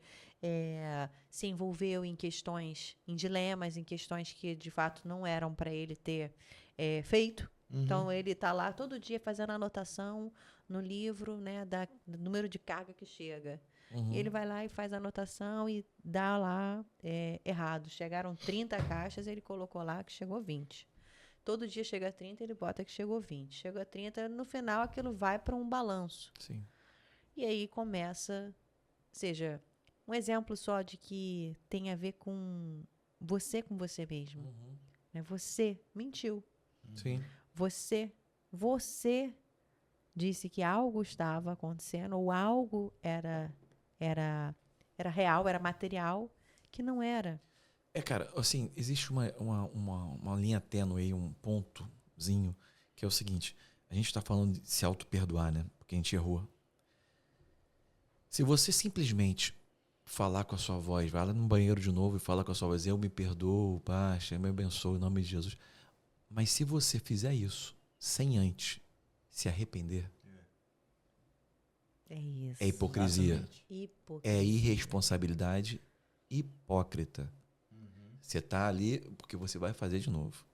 Speaker 1: se envolveu em questões, em dilemas, em questões que de fato não eram para ele ter feito. Então, ele está lá todo dia fazendo anotação no livro, né, do número de carga que chega. E ele vai lá e faz a anotação e dá lá errado. Chegaram 30 caixas, ele colocou lá que chegou 20. Todo dia chega a 30, ele bota que chegou 20. Chegou a 30, no final aquilo vai para um balanço.
Speaker 2: Sim.
Speaker 1: E aí começa, seja, um exemplo só de que tem a ver com você mesmo. Né? Você mentiu.
Speaker 2: Sim.
Speaker 1: Você disse que algo estava acontecendo ou algo era real, era material, que não era.
Speaker 2: Cara, assim, existe uma linha tênue aí, um pontozinho, que é o seguinte, a gente está falando de se auto-perdoar, né? Porque a gente errou. Se você simplesmente falar com a sua voz, vai lá no banheiro de novo e fala com a sua voz, eu me perdoo, Pacha, me abençoe em nome de Jesus. Mas se você fizer isso sem antes se arrepender,
Speaker 1: é isso.
Speaker 2: É hipocrisia.
Speaker 1: Hipocrisia.
Speaker 2: É irresponsabilidade hipócrita. Você está ali porque você vai fazer de novo.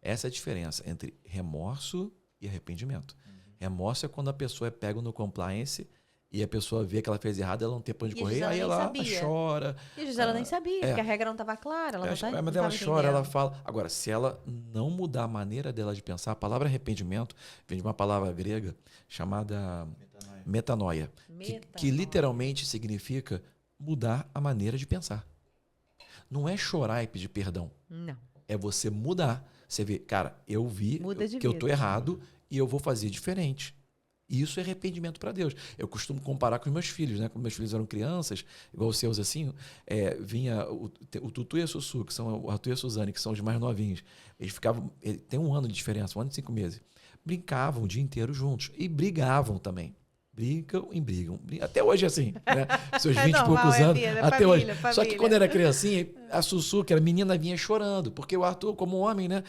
Speaker 2: Essa é a diferença entre remorso e arrependimento. Remorso é quando a pessoa é pega no compliance e a pessoa vê que ela fez errado, ela não tem pra onde correr, aí ela chora.
Speaker 1: E a Gisela nem sabia, porque a regra não estava clara. Ela
Speaker 2: mas
Speaker 1: não
Speaker 2: ela chora, ela
Speaker 1: entendendo.
Speaker 2: fala. Agora, se ela não mudar a maneira dela de pensar, a palavra arrependimento vem de uma palavra grega chamada metanoia, que literalmente significa mudar a maneira de pensar. Não é chorar e pedir perdão.
Speaker 1: Não.
Speaker 2: É você mudar. Você vê, cara, eu vi que eu tô errado e eu vou fazer diferente. Isso é arrependimento para Deus. Eu costumo comparar com os meus filhos, né? Quando meus filhos eram crianças, igual os seus assim, vinha o Tutu e a Sussu, que são o Arthur e a Suzane, que são os mais novinhos. Eles ficavam, tem 1 ano de diferença, 1 ano e 5 meses. Brincavam o dia inteiro juntos e brigavam também. Brigam. Até hoje é assim, né? Seus 20 e poucos anos. Até hoje. Só que quando era criancinha, a Sussu, que era menina, vinha chorando. Porque o Arthur, como homem, né?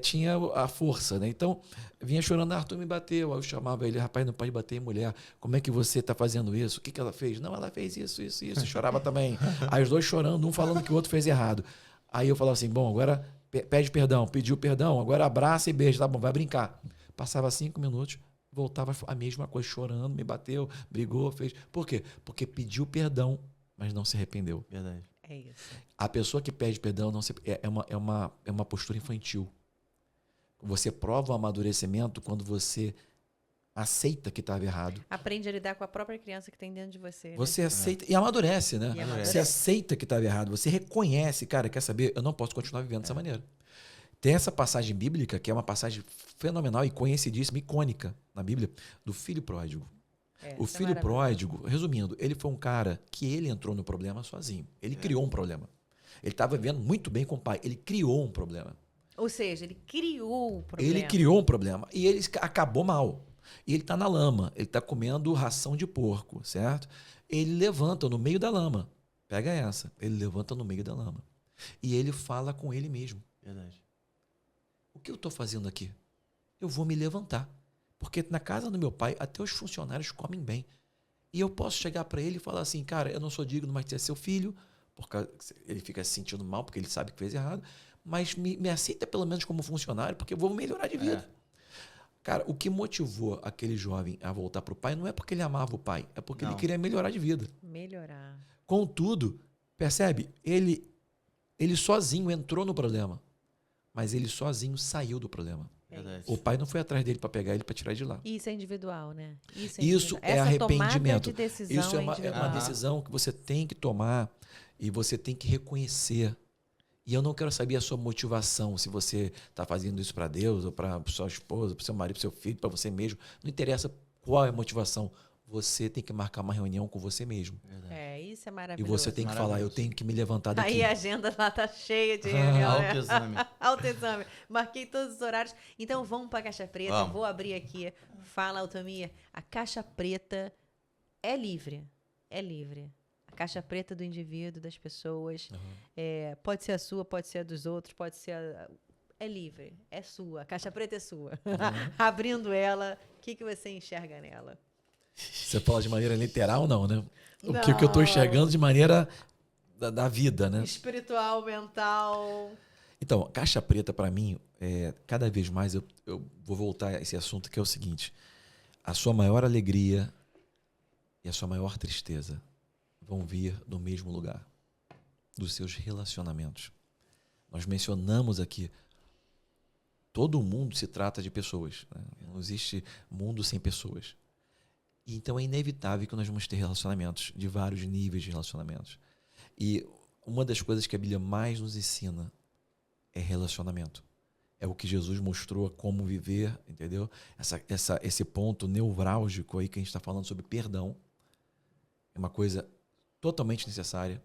Speaker 2: Tinha a força, né? Então, vinha chorando, Arthur me bateu. Aí eu chamava ele, rapaz, não pode bater em mulher. Como é que você está fazendo isso? O que ela fez? Não, ela fez isso. E chorava também. Aí os dois chorando, um falando que o outro fez errado. Aí eu falava assim, bom, agora pede perdão. Pediu perdão, agora abraça e beija. Tá bom, vai brincar. Passava 5 minutos. Voltava a mesma coisa, chorando, me bateu, brigou, fez. Por quê? Porque pediu perdão, mas não se arrependeu.
Speaker 3: Verdade.
Speaker 1: É isso.
Speaker 2: A pessoa que pede perdão é uma postura infantil. Você prova o amadurecimento quando você aceita que estava errado.
Speaker 1: Aprende a lidar com a própria criança que tem dentro de você.
Speaker 2: Você aceita e amadurece, né? Você aceita que estava errado. Você reconhece, cara, quer saber? Eu não posso continuar vivendo dessa maneira. Tem essa passagem bíblica, que é uma passagem fenomenal e conhecidíssima, icônica na Bíblia, do filho pródigo. O
Speaker 1: Isso é
Speaker 2: filho
Speaker 1: maravilhoso.
Speaker 2: pródigo, resumindo, ele foi um cara que ele entrou no problema sozinho. Ele criou um problema. Ele estava vivendo muito bem com o pai. Ele criou um problema.
Speaker 1: Ou seja, ele criou o problema.
Speaker 2: Ele criou um problema e ele acabou mal. E ele está na lama, ele está comendo ração de porco, certo? Ele levanta no meio da lama. Pega essa. Ele levanta no meio da lama. E ele fala com ele mesmo.
Speaker 3: Verdade.
Speaker 2: O que eu estou fazendo aqui? Eu vou me levantar. Porque na casa do meu pai, até os funcionários comem bem. E eu posso chegar para ele e falar assim, cara, eu não sou digno mais de ser seu filho, porque ele fica se sentindo mal, porque ele sabe que fez errado, mas me aceita pelo menos como funcionário, porque eu vou melhorar de vida. Cara, o que motivou aquele jovem a voltar para o pai não é porque ele amava o pai, é porque ele queria melhorar de vida.
Speaker 1: Melhorar.
Speaker 2: Contudo, percebe? Ele sozinho entrou no problema, mas ele sozinho saiu do problema.
Speaker 3: Verdade.
Speaker 2: O pai não foi atrás dele para pegar ele para tirar de lá.
Speaker 1: Isso é individual, né?
Speaker 2: Isso
Speaker 1: individual.
Speaker 2: é
Speaker 1: Essa
Speaker 2: arrependimento.
Speaker 1: tomada de decisão
Speaker 2: Isso é uma
Speaker 1: individual.
Speaker 2: decisão que você tem que tomar e você tem que reconhecer. E eu não quero saber a sua motivação, se você está fazendo isso para Deus, ou para sua esposa, para seu marido, para seu filho, para você mesmo. Não interessa qual é a motivação. Você tem que marcar uma reunião com você mesmo.
Speaker 1: Isso é
Speaker 2: E
Speaker 1: maravilhoso.
Speaker 2: você tem que falar, eu tenho que me levantar daqui.
Speaker 1: Aí a agenda lá tá cheia de reunião, né?
Speaker 3: Autoexame.
Speaker 1: Autoexame. Marquei todos os horários. Então vamos para a caixa preta.
Speaker 3: Vamos.
Speaker 1: Vou abrir aqui. Fala, Altamir. A caixa preta é livre. É livre. A caixa preta do indivíduo, das pessoas. Pode ser a sua, pode ser a dos outros, pode ser é livre. É sua. A caixa preta é sua. Abrindo ela, o que você enxerga nela?
Speaker 2: Você fala de maneira literal, não, né? O
Speaker 1: Não.
Speaker 2: que eu estou enxergando de maneira da vida, né?
Speaker 1: Espiritual, mental.
Speaker 2: Então, caixa preta, para mim, cada vez mais eu vou voltar a esse assunto, que é o seguinte. A sua maior alegria e a sua maior tristeza vão vir do mesmo lugar, dos seus relacionamentos. Nós mencionamos aqui, todo mundo se trata de pessoas, né? Não existe mundo sem pessoas. Então é inevitável que nós vamos ter relacionamentos, de vários níveis de relacionamentos. E uma das coisas que a Bíblia mais nos ensina é relacionamento. É o que Jesus mostrou como viver, entendeu? Esse ponto nevrálgico aí que a gente está falando sobre perdão. É uma coisa totalmente necessária.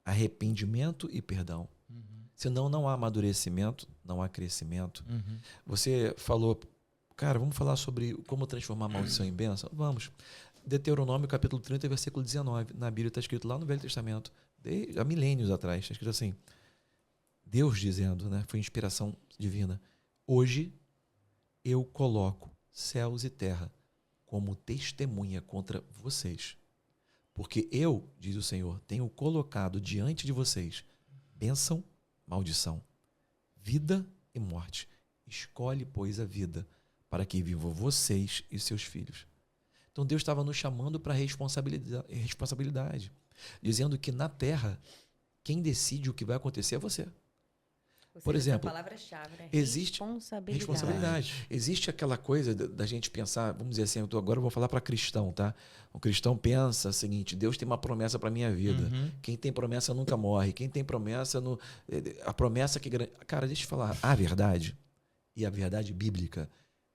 Speaker 2: Arrependimento e perdão. Senão não há amadurecimento, não há crescimento. Você falou... Cara, vamos falar sobre como transformar a maldição em bênção? Vamos. Deuteronômio, capítulo 30, versículo 19. Na Bíblia está escrito lá no Velho Testamento, há milênios atrás, está escrito assim. Deus dizendo, né? Foi inspiração divina. Hoje eu coloco céus e terra como testemunha contra vocês. Porque eu, diz o Senhor, tenho colocado diante de vocês bênção, maldição, vida e morte. Escolhe, pois, a vida, para que vivam vocês e seus filhos. Então Deus estava nos chamando para responsabilidade, dizendo que na terra, quem decide o que vai acontecer é você. Por exemplo,
Speaker 1: a palavra-chave, né?
Speaker 2: existe responsabilidade. Existe aquela coisa da gente pensar, vamos dizer assim, agora eu vou falar para cristão, tá? O cristão pensa o seguinte, Deus tem uma promessa para minha vida. Quem tem promessa nunca morre. Quem tem promessa, a promessa que... Cara, deixa eu falar, a verdade, e a verdade bíblica,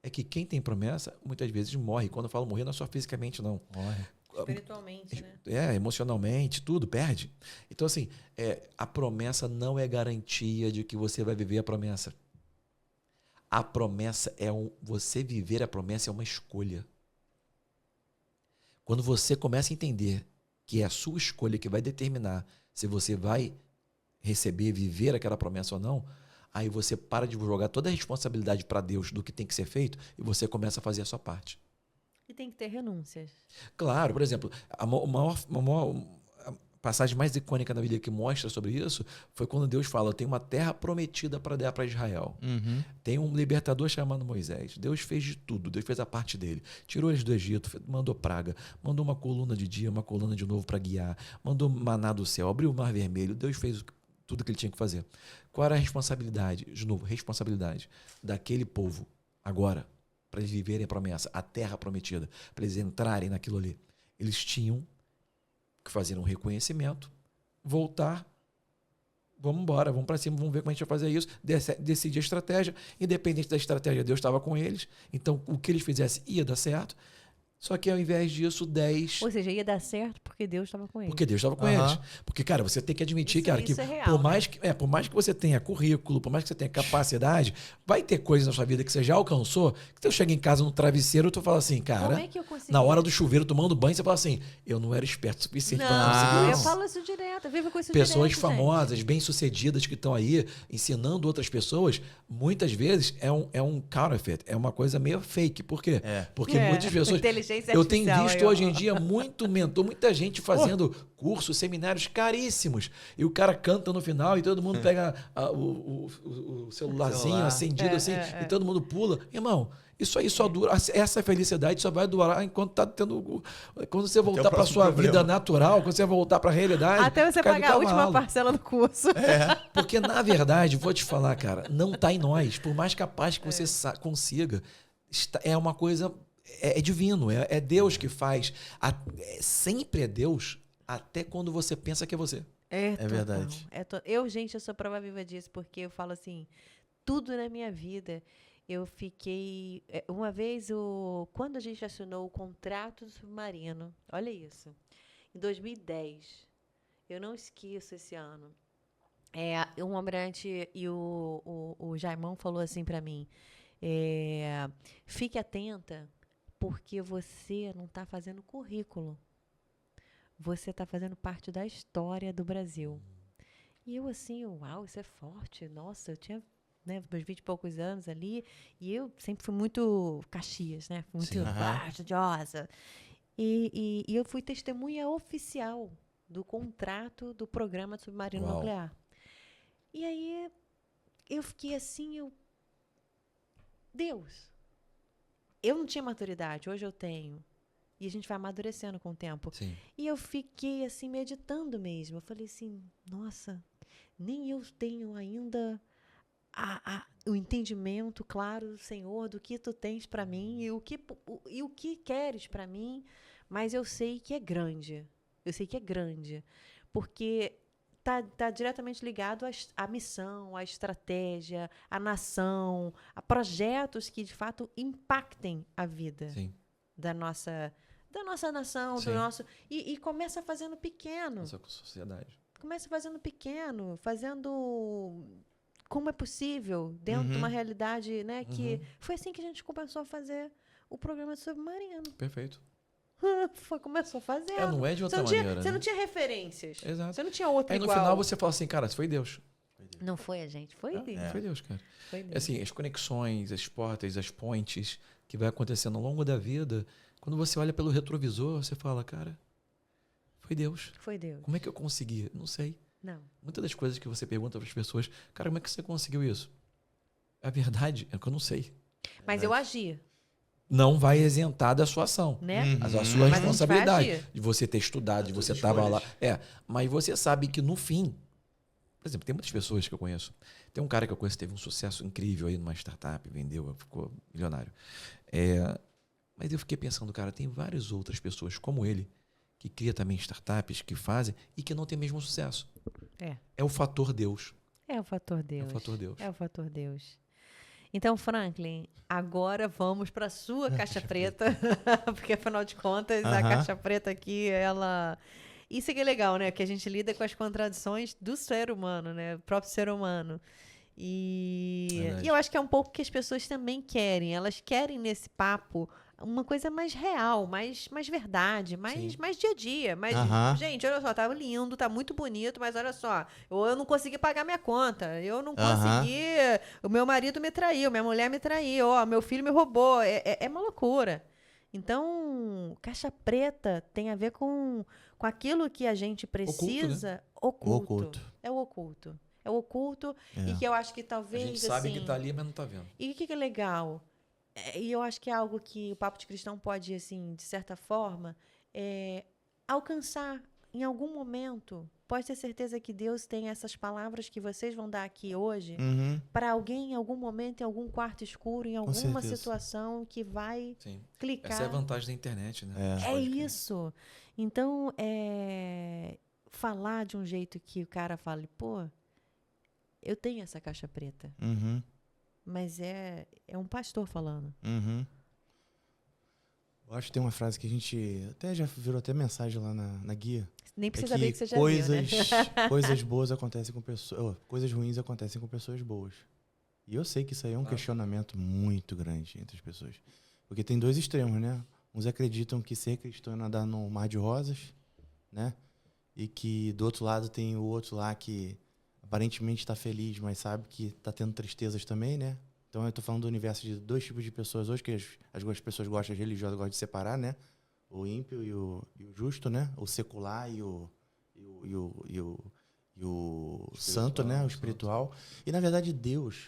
Speaker 2: é que quem tem promessa, muitas vezes morre. Quando eu falo morrer, não é só fisicamente, não.
Speaker 3: Morre.
Speaker 1: Espiritualmente, né?
Speaker 2: Emocionalmente, tudo, perde. Então, assim, a promessa não é garantia de que você vai viver a promessa. A promessa você viver a promessa é uma escolha. Quando você começa a entender que é a sua escolha que vai determinar se você vai receber, viver aquela promessa ou não, aí você para de jogar toda a responsabilidade para Deus do que tem que ser feito e você começa a fazer a sua parte.
Speaker 1: E tem que ter renúncias.
Speaker 2: Claro, por exemplo, a passagem mais icônica da Bíblia que mostra sobre isso foi quando Deus fala, tem uma terra prometida para dar para Israel. Tem um libertador chamado Moisés. Deus fez de tudo, Deus fez a parte dele. Tirou eles do Egito, mandou praga, mandou uma coluna de dia, uma coluna de novo para guiar, mandou maná do céu, abriu o mar vermelho, Deus fez tudo que ele tinha que fazer. Qual era a responsabilidade? De novo, responsabilidade daquele povo agora, para eles viverem a promessa, a terra prometida, para eles entrarem naquilo ali. Eles tinham que fazer um reconhecimento, voltar, vamos embora, vamos para cima, vamos ver como a gente vai fazer isso, decidir a estratégia, independente da estratégia, Deus estava com eles, então o que eles fizessem ia dar certo, Só que ao invés disso, 10...
Speaker 1: Ou seja, ia dar certo porque Deus estava com ele.
Speaker 2: Porque Deus estava com
Speaker 3: Aham.
Speaker 2: eles. Porque, cara, você tem que admitir,
Speaker 1: Isso-
Speaker 2: cara, que
Speaker 1: isso é real,
Speaker 2: por
Speaker 1: né?
Speaker 2: mais por mais que você tenha currículo, por mais que você tenha capacidade, vai ter coisas na sua vida que você já alcançou, que tu chega em casa no travesseiro, tu fala assim, cara,
Speaker 1: Como é que eu consegui?
Speaker 2: na hora do chuveiro, tomando banho, você fala assim, eu não era esperto o suficiente para não conseguir
Speaker 1: Não, eu
Speaker 2: isso.
Speaker 1: falo isso direto. Eu vivo com isso
Speaker 2: Pessoas
Speaker 1: direto,
Speaker 2: famosas, bem-sucedidas que estão aí ensinando outras pessoas, muitas vezes é um counterfeit, é uma coisa meio fake. Por quê?
Speaker 3: É.
Speaker 2: Porque
Speaker 1: É,
Speaker 2: muitas pessoas...
Speaker 1: inteligência
Speaker 2: Eu tenho
Speaker 1: artificial
Speaker 2: visto
Speaker 1: aí, ó.
Speaker 2: hoje em dia muito mentor, muita gente fazendo cursos, seminários caríssimos. E o cara canta no final e todo mundo pega o celularzinho
Speaker 3: Celular.
Speaker 2: acendido assim e todo mundo pula. Irmão, isso aí só dura. Essa felicidade só vai durar enquanto tá tendo. Quando você voltar para
Speaker 3: próximo
Speaker 2: sua
Speaker 3: problema.
Speaker 2: vida natural, quando você voltar para a realidade.
Speaker 1: Até você
Speaker 2: cai do
Speaker 1: pagar a última
Speaker 2: cavalo.
Speaker 1: parcela do curso.
Speaker 2: Porque, na verdade, vou te falar, cara, não tá em nós. Por mais capaz que você consiga, é uma coisa. É divino, é Deus que faz. Sempre é Deus, até quando você pensa que é você.
Speaker 1: Total.
Speaker 3: verdade.
Speaker 1: Gente, eu sou prova viva disso, porque eu falo assim, tudo na minha vida, eu fiquei... Uma vez, quando a gente assinou o contrato do submarino, olha isso, em 2010, eu não esqueço esse ano, um almirante e o Jaimão falou assim para mim, fique atenta, porque você não está fazendo currículo. Você está fazendo parte da história do Brasil. E eu assim, uau, isso é forte. Nossa, eu tinha, né, meus 20 e poucos anos ali, e eu sempre fui muito Caxias, né? Fui muito
Speaker 2: Sim.
Speaker 1: estudiosa. E eu fui testemunha oficial do contrato do programa de submarino
Speaker 2: Uau.
Speaker 1: nuclear. E aí eu fiquei assim, Deus, eu não tinha maturidade, hoje eu tenho. E a gente vai amadurecendo com o tempo.
Speaker 2: Sim.
Speaker 1: E eu fiquei assim, meditando mesmo. Eu falei assim, nossa, nem eu tenho ainda o entendimento claro, Senhor, do que tu tens para mim e o que queres para mim, mas eu sei que é grande. Eu sei que é grande. Porque tá diretamente ligado à missão, à estratégia, à nação, a projetos que, de fato, impactem a vida
Speaker 2: Sim.
Speaker 1: da nossa nação,
Speaker 2: Sim.
Speaker 1: do nosso... E começa fazendo pequeno.
Speaker 2: Essa sociedade.
Speaker 1: Começa fazendo pequeno, fazendo como é possível, dentro de
Speaker 3: Uhum.
Speaker 1: uma realidade, né? Que
Speaker 2: Uhum.
Speaker 1: foi assim que a gente começou a fazer o programa de submarino.
Speaker 2: Perfeito.
Speaker 1: Começou a fazer.
Speaker 2: Não é de outra maneira.
Speaker 1: Você
Speaker 2: né?
Speaker 1: não tinha referências.
Speaker 2: Exato.
Speaker 1: Você não tinha outra
Speaker 2: Aí no
Speaker 1: igual.
Speaker 2: final você fala assim, cara, foi Deus.
Speaker 1: Não foi a gente, foi Deus.
Speaker 2: Foi Deus, cara.
Speaker 1: Foi Deus.
Speaker 2: Assim, as conexões, as portas, as pontes que vai acontecendo ao longo da vida, quando você olha pelo retrovisor, você fala, cara, foi Deus.
Speaker 1: Foi Deus.
Speaker 2: Como é que eu consegui? Não sei.
Speaker 1: Não.
Speaker 2: Muitas das coisas que você pergunta para as pessoas, cara, como é que você conseguiu isso? A verdade é que eu não sei.
Speaker 1: Mas eu agi,
Speaker 2: Não vai isentar da sua ação.
Speaker 1: né?
Speaker 3: Uhum.
Speaker 2: A sua
Speaker 1: Mas a gente vai
Speaker 2: responsabilidade
Speaker 1: agir.
Speaker 2: de você ter estudado, de
Speaker 3: As
Speaker 2: você
Speaker 3: suas
Speaker 2: estava lá.
Speaker 3: escolhas.
Speaker 2: Mas você sabe que no fim, por exemplo, tem muitas pessoas que eu conheço. Tem um cara que eu conheço que teve um sucesso incrível aí numa startup, vendeu, ficou milionário. Mas eu fiquei pensando, cara, tem várias outras pessoas como ele que cria também startups, que fazem e que não tem o mesmo sucesso. É o fator Deus.
Speaker 1: É o fator Deus.
Speaker 2: É o fator Deus.
Speaker 1: É o fator Deus. Então, Franklin, agora vamos para a sua caixa preta, porque afinal de contas, a caixa preta aqui, ela... Isso que é legal, né? Que a gente lida com as contradições do ser humano, né? O próprio ser humano. E eu acho que é um pouco que as pessoas também querem. Elas querem nesse papo uma coisa mais real, mais verdade, mais dia a dia. Gente, olha só, tá lindo, tá muito bonito, mas olha só, eu não consegui pagar minha conta, eu não consegui, o meu marido me traiu, minha mulher me traiu, ó, meu filho me roubou, é uma loucura. Então, caixa preta tem a ver com aquilo que a gente precisa. Oculto. É o oculto. É o oculto e que eu acho que talvez,
Speaker 2: A gente sabe
Speaker 1: assim,
Speaker 2: que tá ali, mas não tá vendo.
Speaker 1: E o que é legal? E eu acho que é algo que o Papo de Cristão pode, assim, de certa forma, alcançar em algum momento. Pode ter certeza que Deus tem essas palavras que vocês vão dar aqui hoje para alguém em algum momento, em algum quarto escuro, em alguma situação que vai clicar.
Speaker 2: Essa é a vantagem da internet, né?
Speaker 1: É isso. Então, falar de um jeito que o cara fale, pô, eu tenho essa caixa preta. Mas é um pastor falando.
Speaker 3: Eu acho que tem uma frase que a gente até já virou até mensagem lá na guia.
Speaker 1: Nem
Speaker 3: É
Speaker 1: precisa saber
Speaker 3: que
Speaker 1: que você já viu, né?
Speaker 3: coisas boas acontecem com pessoas, coisas ruins acontecem com pessoas boas. E eu sei que isso aí é um questionamento muito grande entre as pessoas. Porque tem dois extremos, né? Uns acreditam que ser cristão é nadar num mar de rosas, né? E que do outro lado tem o outro lá que aparentemente está feliz, mas sabe que está tendo tristezas também, né? Então eu estou falando do universo de dois tipos de pessoas hoje, que as pessoas gostam, as religiosas gostam de separar, né? O ímpio e o justo, né? O secular e o santo, né? O espiritual. E na verdade Deus,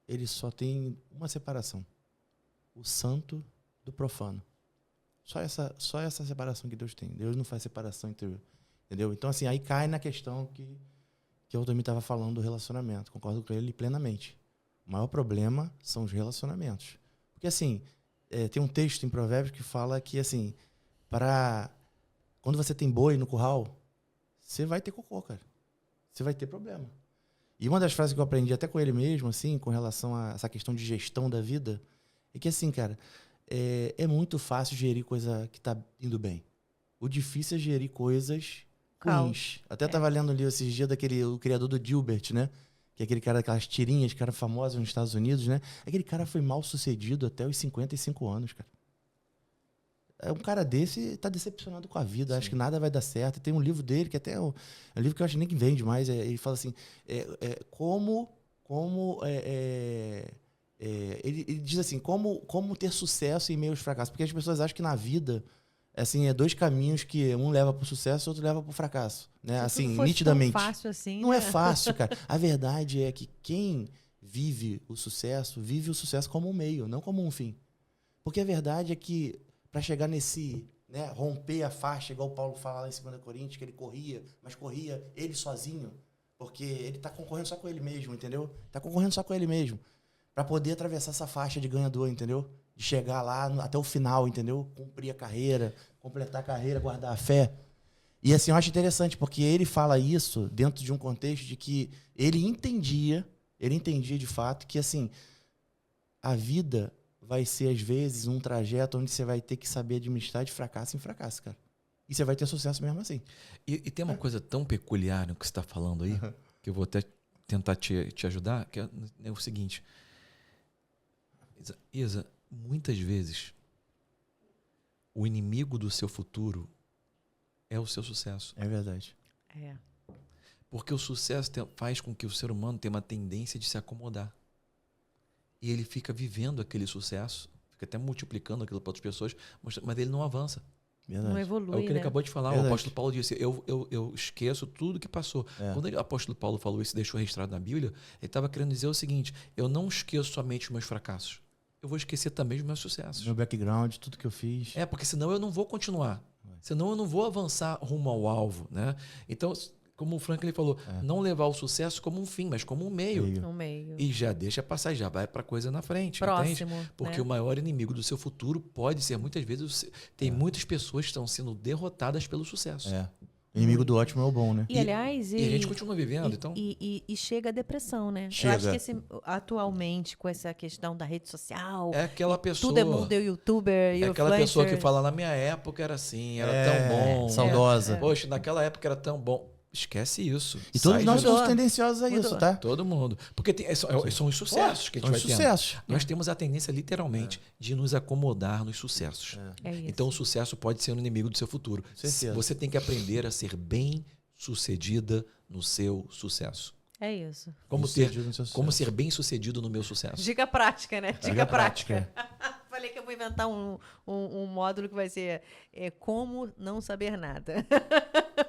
Speaker 3: ele só tem uma separação: o santo do profano. Só essa separação que Deus tem. Deus não faz separação entre, entendeu? Então assim, aí cai na questão que eu também estava falando do relacionamento. Concordo com ele plenamente. O maior problema são os relacionamentos. Porque assim, tem um texto em Provérbios que fala que assim, quando você tem boi no curral, você vai ter cocô, cara. Você vai ter problema. E uma das frases que eu aprendi até com ele mesmo, assim, com relação a essa questão de gestão da vida, é que assim, cara, é muito fácil gerir coisa que tá indo bem. O difícil é gerir coisas ruins. Até tava lendo ali esses dias o criador do Dilbert, né? Que é aquele cara daquelas tirinhas, cara famoso nos Estados Unidos, né? Aquele cara foi mal sucedido até os 55 anos, cara. Um cara desse tá decepcionado com a vida, acho que nada vai dar certo. E tem um livro dele, que até é um livro que eu acho que nem que vende mais. Ele fala assim, ele diz assim, como ter sucesso em meio aos fracassos. Porque as pessoas acham que na vida, assim, dois caminhos que um leva para o sucesso e o outro leva para o fracasso. Né?
Speaker 1: Se
Speaker 3: assim,
Speaker 1: tudo fosse
Speaker 3: nitidamente.
Speaker 1: tão fácil assim,
Speaker 3: não
Speaker 1: né?
Speaker 3: é fácil, cara. A verdade é que quem vive o sucesso como um meio, não como um fim. Porque a verdade é que para chegar nesse, né, romper a faixa, igual o Paulo fala lá em 2 Coríntios, que ele corria, mas corria ele sozinho, porque ele está concorrendo só com ele mesmo, entendeu? Está concorrendo só com ele mesmo, para poder atravessar essa faixa de ganhador, entendeu? De chegar lá até o final, entendeu? Cumprir a carreira, completar a carreira, guardar a fé. E assim, eu acho interessante, porque ele fala isso dentro de um contexto de que ele entendia de fato que assim, a vida vai ser, às vezes, um trajeto onde você vai ter que saber administrar de fracasso em fracasso, cara. E você vai ter sucesso mesmo assim.
Speaker 2: E tem uma coisa tão peculiar no que você está falando aí, que eu vou até tentar te ajudar, que é o seguinte. Isa, muitas vezes, o inimigo do seu futuro é o seu sucesso.
Speaker 3: É verdade.
Speaker 1: É.
Speaker 2: Porque o sucesso faz com que o ser humano tenha uma tendência de se acomodar. E ele fica vivendo aquele sucesso, fica até multiplicando aquilo para outras pessoas, mas ele não avança.
Speaker 3: Verdade.
Speaker 1: Não evolui,
Speaker 2: É o que ele
Speaker 1: né?
Speaker 2: acabou de falar.
Speaker 3: Verdade.
Speaker 2: O apóstolo Paulo disse, eu esqueço tudo que passou. Quando o apóstolo Paulo falou isso e deixou registrado na Bíblia, ele estava querendo dizer o seguinte: eu não esqueço somente os meus fracassos, eu vou esquecer também os meus sucessos.
Speaker 3: Meu background, tudo que eu fiz.
Speaker 2: Porque senão eu não vou continuar. Senão eu não vou avançar rumo ao alvo. Né? Então, como o Franklin falou, não levar o sucesso como um fim, mas como um meio.
Speaker 1: No meio.
Speaker 2: E já deixa passar, já vai para coisa na frente.
Speaker 1: Próximo.
Speaker 2: Entende? Porque
Speaker 1: né?
Speaker 2: o maior inimigo do seu futuro pode ser, muitas vezes, tem muitas pessoas que estão sendo derrotadas pelo sucesso.
Speaker 3: O inimigo do ótimo é o bom, né?
Speaker 1: E aliás,
Speaker 2: E a gente continua vivendo, então.
Speaker 1: E chega a depressão, né?
Speaker 3: Chega.
Speaker 1: Eu acho que atualmente, com essa questão da rede social,
Speaker 2: É aquela pessoa.
Speaker 1: tudo é mundo, eu youtuber,
Speaker 2: É aquela pessoa que fala, na minha época era assim, era tão bom.
Speaker 3: Saudosa.
Speaker 2: Poxa, naquela época era tão bom. Esquece isso.
Speaker 3: E todos
Speaker 2: Sai
Speaker 3: nós
Speaker 2: disso.
Speaker 3: somos tendenciosos a isso, tá?
Speaker 2: Todo mundo. Porque são os sucessos que a gente vai tendo.
Speaker 3: sucessos.
Speaker 2: Nós temos a tendência, literalmente, de nos acomodar nos sucessos.
Speaker 1: É isso.
Speaker 2: Então, o sucesso pode ser um inimigo do seu futuro.
Speaker 3: certeza.
Speaker 2: Você tem que aprender a ser bem-sucedida no seu sucesso.
Speaker 1: É isso.
Speaker 2: Como
Speaker 3: Bem-sucedido no seu
Speaker 2: como
Speaker 3: sucesso.
Speaker 2: ser bem-sucedido no meu sucesso.
Speaker 1: Dica prática, né? Dica,
Speaker 3: Dica
Speaker 1: prática.
Speaker 3: prática.
Speaker 1: Falei que eu vou inventar um módulo que vai ser como não saber nada.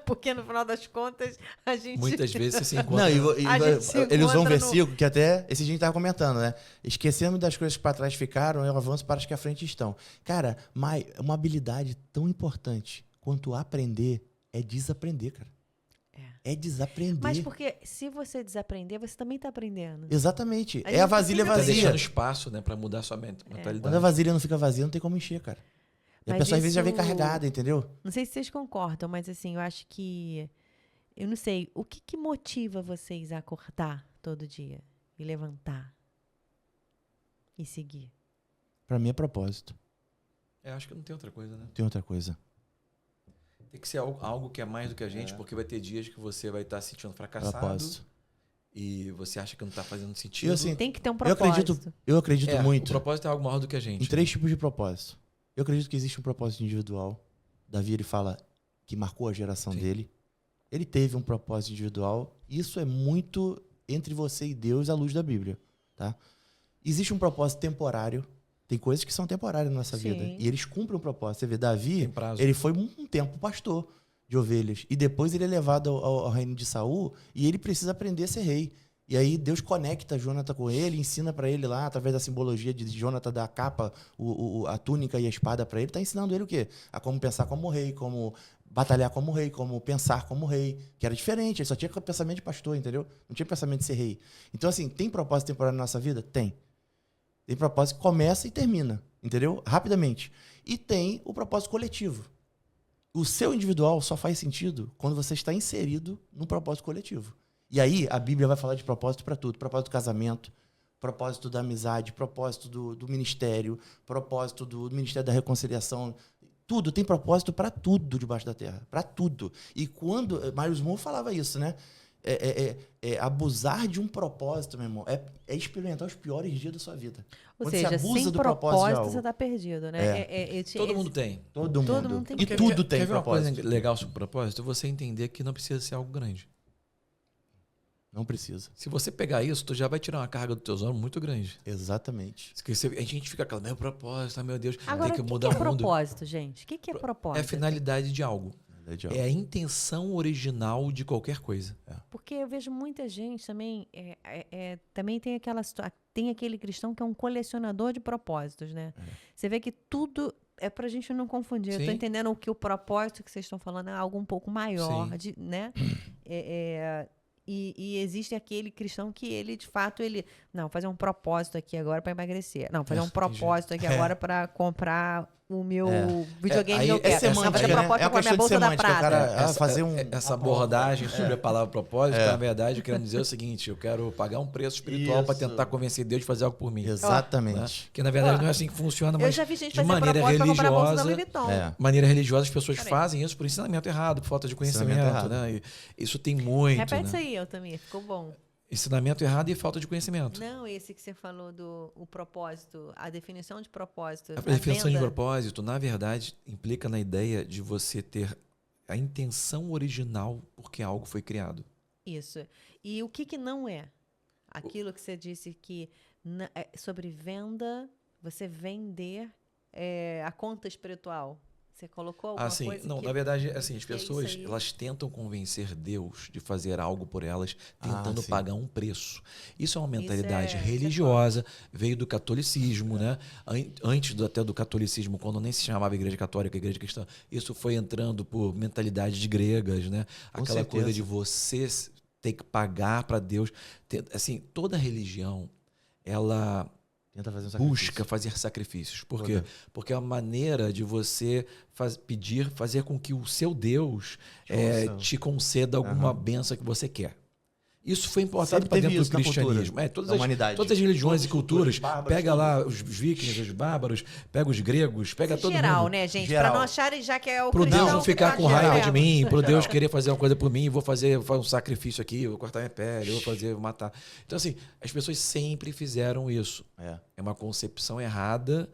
Speaker 1: Porque no final das contas a gente.
Speaker 2: Muitas vezes você se
Speaker 3: Não,
Speaker 2: encontra...
Speaker 1: A gente se
Speaker 3: ele usou um
Speaker 1: encontra no-
Speaker 3: versículo que até esse dia a gente estava comentando, né? Esquecendo das coisas que para trás ficaram, eu avanço para as que à frente estão. Cara, uma habilidade tão importante quanto aprender é desaprender, cara. É desaprender.
Speaker 1: Mas porque se você desaprender, você também está aprendendo.
Speaker 3: Exatamente.
Speaker 1: A
Speaker 3: É a
Speaker 1: gente
Speaker 3: vasilha
Speaker 1: precisa
Speaker 2: Tá
Speaker 3: vazia.
Speaker 2: deixando espaço, né, para mudar sua mentalidade.
Speaker 3: Quando a vasilha não fica vazia, não tem como encher, cara. E a
Speaker 1: Mas
Speaker 3: pessoa às vezes já vem
Speaker 1: isso-
Speaker 3: carregada, entendeu?
Speaker 1: Não sei se vocês concordam, mas assim, eu acho que. Eu não sei. O que motiva vocês a acordar todo dia? E levantar? E seguir?
Speaker 3: Pra mim é propósito.
Speaker 2: Acho que não tem outra coisa, né?
Speaker 3: Tem outra coisa.
Speaker 2: Tem que ser algo que é mais do que a gente, porque vai ter dias que você vai estar se sentindo fracassado.
Speaker 3: Propósito.
Speaker 2: E você acha que não está fazendo sentido.
Speaker 3: E assim,
Speaker 1: Tem que ter um
Speaker 3: eu
Speaker 1: propósito.
Speaker 3: acredito muito
Speaker 2: O propósito é algo maior do que a gente.
Speaker 3: em 3 tipos de propósito. Eu acredito que existe um propósito individual. Davi, ele fala que marcou a geração
Speaker 2: Sim.
Speaker 3: dele. Ele teve um propósito individual. Isso é muito entre você e Deus à luz da Bíblia, tá? Existe um propósito temporário. Tem coisas que são temporárias na nossa
Speaker 1: Sim.
Speaker 3: vida. E eles cumprem um propósito. Você vê, Davi,
Speaker 2: Tem prazo.
Speaker 3: ele foi um tempo pastor de ovelhas. E depois ele é levado ao reino de Saul e ele precisa aprender a ser rei. E aí Deus conecta Jonathan com ele, ensina para ele lá, através da simbologia de Jonathan, da capa, a túnica e a espada para ele, tá ensinando ele o quê? A como pensar como rei, como batalhar como rei, como pensar como rei, que era diferente, ele só tinha pensamento de pastor, entendeu? Não tinha pensamento de ser rei. Então assim, tem propósito temporário na nossa vida? Tem. Tem propósito que começa e termina, entendeu? Rapidamente. E tem o propósito coletivo. O seu individual só faz sentido quando você está inserido no propósito coletivo. E aí a Bíblia vai falar de propósito para tudo. Propósito do casamento, propósito da amizade, propósito do ministério, propósito do Ministério da Reconciliação. Tudo, tem propósito para tudo debaixo da terra. Para tudo. E quando... Marius Moore falava isso, né? Abusar de um propósito, meu irmão, é experimentar os piores dias da sua vida.
Speaker 1: Ou
Speaker 3: Quando
Speaker 1: seja,
Speaker 3: você abusa
Speaker 1: sem
Speaker 3: do propósito de algo.
Speaker 1: você tá perdido, né?
Speaker 2: Todo mundo tem.
Speaker 3: Todo mundo
Speaker 1: tem
Speaker 3: E
Speaker 1: que ter.
Speaker 3: tudo tem
Speaker 2: Quer ver uma
Speaker 3: propósito.
Speaker 2: coisa legal sobre propósito? Você entender que não precisa ser algo grande.
Speaker 3: Não precisa.
Speaker 2: Se você pegar isso, tu já vai tirar uma carga dos teus ombros muito grande.
Speaker 3: Exatamente.
Speaker 2: A gente fica aquela, meu propósito, meu Deus,
Speaker 1: Agora,
Speaker 2: tem que
Speaker 1: o
Speaker 2: mudar
Speaker 1: que é
Speaker 2: o mundo.
Speaker 1: propósito, gente? O que é propósito?
Speaker 2: É a finalidade de algo. É a intenção original de qualquer coisa.
Speaker 1: Porque eu vejo muita gente também, também tem tem aquele cristão que é um colecionador de propósitos, né? Você vê que tudo é pra gente não confundir. Eu tô
Speaker 2: Sim.
Speaker 1: entendendo que o propósito que vocês estão falando é algo um pouco maior,
Speaker 2: Sim.
Speaker 1: né? E existe aquele cristão que ele, de fato, não, fazer um propósito aqui agora para emagrecer. Não, fazer um propósito aqui agora para comprar o meu videogame que eu quero.
Speaker 3: É semântica,
Speaker 1: Não, fazer
Speaker 3: né?
Speaker 1: propósito
Speaker 3: É uma
Speaker 1: com a minha
Speaker 3: questão de
Speaker 1: bolsa da
Speaker 3: semântica. O
Speaker 1: Prada.
Speaker 3: cara fazer
Speaker 2: Essa abordagem sobre a palavra propósito, na verdade, querendo dizer o seguinte: eu quero pagar um preço espiritual para
Speaker 3: Isso.
Speaker 2: tentar convencer Deus de fazer algo por mim.
Speaker 3: Exatamente.
Speaker 2: Que na verdade não é assim que funciona,
Speaker 1: Eu
Speaker 2: mas
Speaker 1: já vi gente
Speaker 2: de
Speaker 1: fazer
Speaker 2: maneira
Speaker 1: propósito para comprar a bolsa da Louis
Speaker 2: religiosa.
Speaker 1: Vuitton.
Speaker 2: Maneira religiosa, as pessoas
Speaker 1: Peraí.
Speaker 2: fazem isso por ensinamento errado, por falta de conhecimento.
Speaker 3: Ensinamento
Speaker 2: Né? E isso tem muito.
Speaker 1: Repete
Speaker 2: Né?
Speaker 1: isso aí, eu também, ficou bom.
Speaker 2: Ensinamento errado e falta de conhecimento.
Speaker 1: Não, esse que você falou o propósito, a definição de propósito.
Speaker 2: A definição de
Speaker 1: venda.
Speaker 2: propósito, na verdade, implica na ideia de você ter a intenção original por que algo foi criado.
Speaker 1: Isso. E o que não é? Aquilo que você disse que sobre venda, você vender a conta espiritual. Você colocou alguma
Speaker 2: Assim,
Speaker 1: coisa
Speaker 2: não,
Speaker 1: que...
Speaker 2: na verdade, assim, as
Speaker 1: que é isso
Speaker 2: pessoas,
Speaker 1: aí?
Speaker 2: elas tentam convencer Deus de fazer algo por elas, tentando
Speaker 3: sim.
Speaker 2: pagar um preço. Isso é uma
Speaker 1: Isso
Speaker 2: mentalidade
Speaker 1: é
Speaker 2: religiosa, veio do catolicismo, né? Antes até do catolicismo, quando nem se chamava igreja católica, igreja cristã, isso foi entrando por mentalidades gregas, né?
Speaker 3: Com
Speaker 2: Aquela
Speaker 3: certeza.
Speaker 2: coisa de você ter que pagar para Deus. Assim, toda religião, ela
Speaker 3: Tenta fazer um sacrifício.
Speaker 2: busca fazer sacrifícios. Por quê?
Speaker 3: Toda.
Speaker 2: Porque é uma maneira de você fazer com que o seu Deus te conceda alguma benção que você quer. Isso foi importado
Speaker 3: Sempre
Speaker 2: para
Speaker 3: teve
Speaker 2: dentro do
Speaker 3: isso na cultura,
Speaker 2: cristianismo. Todas
Speaker 3: da humanidade.
Speaker 2: todas as religiões
Speaker 3: Todas
Speaker 2: e
Speaker 3: as
Speaker 2: culturas,
Speaker 3: bárbaras,
Speaker 2: pega
Speaker 3: tudo.
Speaker 2: lá os vikings, os bárbaros, pega os gregos, pega todo
Speaker 1: geral,
Speaker 2: mundo.
Speaker 1: né, gente?
Speaker 3: Geral.
Speaker 1: Para não acharem já que é o
Speaker 2: Pro
Speaker 1: cristão
Speaker 2: Deus não
Speaker 1: que
Speaker 2: ficar
Speaker 1: tá
Speaker 2: com raiva de
Speaker 1: geral.
Speaker 2: mim, pro Deus querer fazer uma coisa por mim, vou fazer um sacrifício aqui, eu vou cortar minha pele, eu vou matar. Então, assim, as pessoas sempre fizeram isso. É uma concepção errada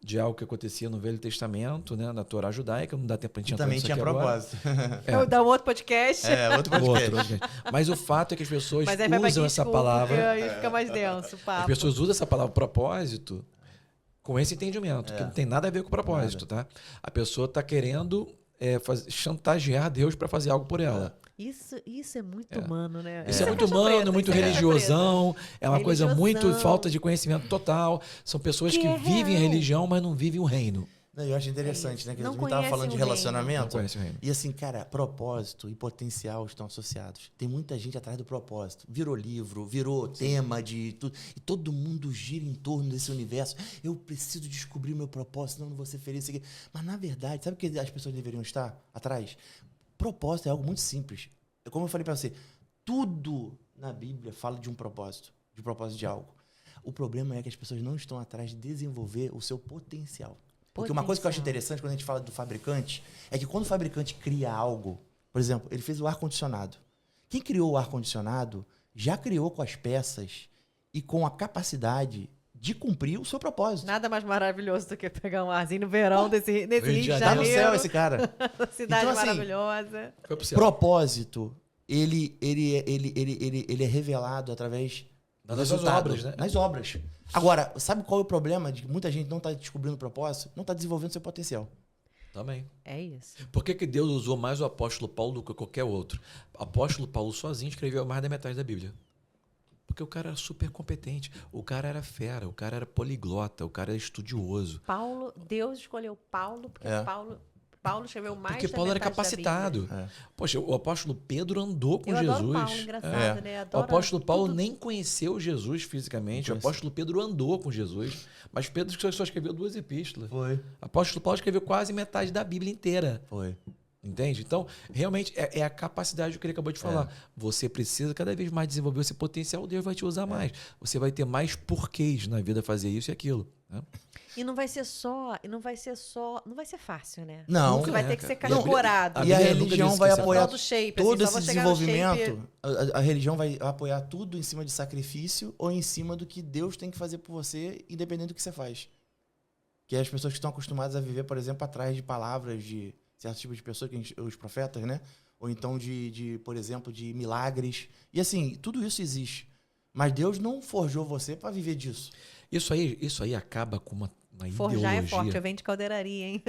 Speaker 2: de algo que acontecia no Velho Testamento, né, na Torá judaica, não dá tempo pra gente entrar
Speaker 3: Também
Speaker 2: nisso
Speaker 3: tinha
Speaker 2: aqui agora.
Speaker 3: propósito.
Speaker 1: Dá um outro podcast.
Speaker 3: Outro podcast.
Speaker 2: Outro. Mas o fato é que as pessoas
Speaker 1: Mas aí vai pra
Speaker 2: usam essa
Speaker 1: desculpa,
Speaker 2: palavra,
Speaker 1: Aí fica mais denso o papo.
Speaker 2: as pessoas usam essa palavra propósito com esse entendimento, que não tem nada a ver com propósito, tá? A pessoa está querendo chantagear Deus para fazer algo por ela.
Speaker 1: Isso é muito humano, né?
Speaker 2: Isso é muito
Speaker 1: caixa
Speaker 2: humano,
Speaker 1: preta,
Speaker 2: muito
Speaker 1: isso é caixa
Speaker 2: religiosão, é uma coisa muito
Speaker 1: Religiosão.
Speaker 2: falta de conhecimento total. São pessoas
Speaker 1: Que
Speaker 2: que
Speaker 1: é
Speaker 2: vivem a
Speaker 1: real.
Speaker 2: religião, mas não vivem o reino.
Speaker 3: Não, eu acho interessante, né? Que a
Speaker 1: Não
Speaker 3: gente tava
Speaker 1: conhece
Speaker 3: falando de
Speaker 1: o reino.
Speaker 2: Não
Speaker 3: relacionamento.
Speaker 2: conhece o reino.
Speaker 3: E assim, cara, propósito e potencial estão associados. Tem muita gente atrás do propósito. Virou livro, virou tema de tudo. E todo mundo gira em torno desse universo. Eu preciso descobrir o meu propósito, senão eu não vou ser feliz. Isso aqui. Mas, na verdade, sabe o que as pessoas deveriam estar atrás? Propósito é algo muito simples. Como eu falei para você, tudo na Bíblia fala de um propósito de algo. O problema é que as pessoas não estão atrás de desenvolver o seu potencial. Porque uma coisa que eu acho
Speaker 1: Potencial.
Speaker 3: interessante quando a gente fala do fabricante é que quando o fabricante cria algo, por exemplo, ele fez o ar-condicionado. Quem criou o ar-condicionado já criou com as peças e com a capacidade de cumprir o seu propósito.
Speaker 1: Nada mais maravilhoso do que pegar um arzinho no verão nesse Rio de
Speaker 2: Rio de
Speaker 1: Janeiro.
Speaker 3: Tá no céu esse cara.
Speaker 1: Cidade
Speaker 3: Então, assim,
Speaker 1: maravilhosa.
Speaker 2: Foi pro céu.
Speaker 3: Propósito, ele é revelado através do
Speaker 2: Das
Speaker 3: resultado,
Speaker 2: obras, né?
Speaker 3: nas obras. Agora, sabe qual é o problema de que muita gente não está descobrindo o propósito? Não está desenvolvendo seu potencial.
Speaker 2: Também.
Speaker 1: É isso.
Speaker 2: Por que Deus usou mais o apóstolo Paulo do que qualquer outro? O apóstolo Paulo sozinho escreveu mais da metade da Bíblia. Porque o cara era super competente, o cara era fera, o cara era poliglota, o cara era estudioso.
Speaker 1: Deus escolheu Paulo porque
Speaker 3: É.
Speaker 1: Paulo escreveu mais
Speaker 2: Porque
Speaker 1: da
Speaker 2: Paulo era
Speaker 1: metade da
Speaker 2: capacitado.
Speaker 1: Bíblia.
Speaker 3: É.
Speaker 2: Poxa, o apóstolo Pedro andou com
Speaker 1: Eu
Speaker 2: Jesus.
Speaker 1: adoro Paulo, engraçado,
Speaker 3: É.
Speaker 1: né?
Speaker 2: O
Speaker 1: Adoro
Speaker 2: apóstolo Paulo
Speaker 1: tudo.
Speaker 2: nem conheceu Jesus fisicamente.
Speaker 3: Não
Speaker 2: O
Speaker 3: conheceu.
Speaker 2: apóstolo Pedro andou com Jesus. Mas Pedro só escreveu 2 epístolas.
Speaker 3: Foi.
Speaker 2: O apóstolo Paulo escreveu quase metade da Bíblia inteira.
Speaker 3: Foi.
Speaker 2: Entende? Então, realmente, é a capacidade que ele acabou de falar. Você precisa cada vez mais desenvolver esse potencial, Deus vai te usar mais. Você vai ter mais porquês na vida fazer isso e aquilo. Né?
Speaker 1: E não vai ser fácil, né?
Speaker 3: Não.
Speaker 1: Você vai
Speaker 2: É,
Speaker 1: ter que ser
Speaker 2: cara.
Speaker 1: categorado.
Speaker 2: A
Speaker 3: E a
Speaker 2: Bíblia nunca
Speaker 3: religião
Speaker 2: disse
Speaker 3: vai
Speaker 2: que você
Speaker 3: apoiar
Speaker 1: Só do shape,
Speaker 3: todo
Speaker 1: assim, só vou
Speaker 3: esse
Speaker 1: chegar no
Speaker 3: desenvolvimento.
Speaker 1: shape.
Speaker 3: A religião vai apoiar tudo em cima de sacrifício ou em cima do que Deus tem que fazer por você, independente do que você faz. Que é as pessoas que estão acostumadas a viver, por exemplo, atrás de palavras de certos tipos de pessoas, os profetas, né? Ou então por exemplo, de milagres. E assim, tudo isso existe. Mas Deus não forjou você para viver disso.
Speaker 2: Isso aí acaba com uma
Speaker 1: Forjar
Speaker 2: ideologia.
Speaker 1: é forte, eu venho de caldeiraria, hein?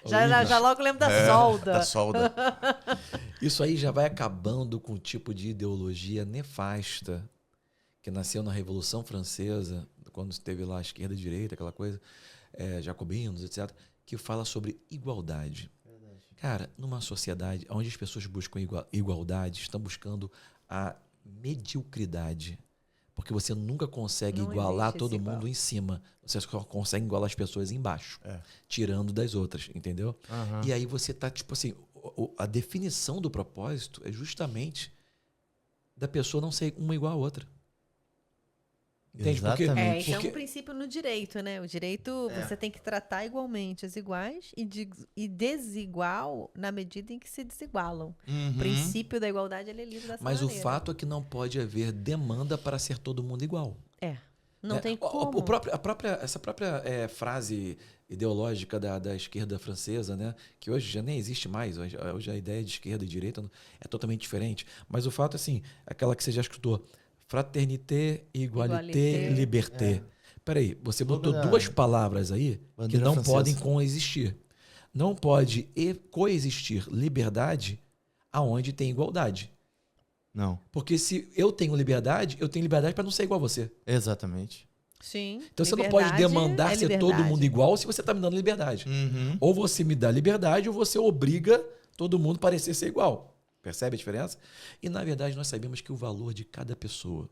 Speaker 2: Horrível.
Speaker 1: Já logo lembro da solda.
Speaker 3: Da solda.
Speaker 2: Isso aí já vai acabando com um tipo de ideologia nefasta que nasceu na Revolução Francesa, quando teve lá a esquerda e a direita, aquela coisa, jacobinos, etc., que fala sobre igualdade. Cara, numa sociedade onde as pessoas buscam igualdade, estão buscando a mediocridade. Porque você nunca consegue
Speaker 1: Não
Speaker 2: igualar
Speaker 1: existe
Speaker 2: todo
Speaker 1: esse igual.
Speaker 2: mundo em cima. Você só consegue igualar as pessoas embaixo,
Speaker 3: É.
Speaker 2: tirando das outras, entendeu?
Speaker 3: Aham.
Speaker 2: E aí você tá, tipo assim, a definição do propósito é justamente da pessoa não ser uma igual a outra. Entende?
Speaker 3: Exatamente.
Speaker 1: Isso é
Speaker 2: Porque
Speaker 1: um princípio no direito, né? O direito, você tem que tratar igualmente as iguais e desigual na medida em que se desigualam.
Speaker 3: Uhum.
Speaker 1: O princípio da igualdade, ele é lido dessa
Speaker 2: Mas o
Speaker 1: maneira.
Speaker 2: fato é que não pode haver demanda para ser todo mundo igual.
Speaker 1: Não
Speaker 2: né?
Speaker 1: tem como.
Speaker 2: Essa própria frase ideológica da esquerda francesa, né? Que hoje já nem existe mais. Hoje a ideia de esquerda e direita é totalmente diferente. Mas o fato é assim, aquela que você já escutou, fraternité, igualité,
Speaker 1: Igualité.
Speaker 2: liberté. Peraí, você botou
Speaker 3: Slogan da
Speaker 2: 2 palavras aí que
Speaker 3: bandeira
Speaker 2: não
Speaker 3: francesa.
Speaker 2: podem coexistir. Não pode coexistir liberdade aonde tem igualdade.
Speaker 3: Não,
Speaker 2: Porque se eu tenho liberdade para não ser igual a você.
Speaker 3: exatamente.
Speaker 1: Sim.
Speaker 2: Então você não pode
Speaker 1: liberdade
Speaker 2: demandar
Speaker 1: é
Speaker 2: ser todo
Speaker 1: liberdade.
Speaker 2: mundo igual se você está me dando liberdade.
Speaker 3: Uhum.
Speaker 2: Ou você me dá liberdade ou você obriga todo mundo a parecer ser igual. Percebe a diferença? E na verdade nós sabemos que o valor de cada pessoa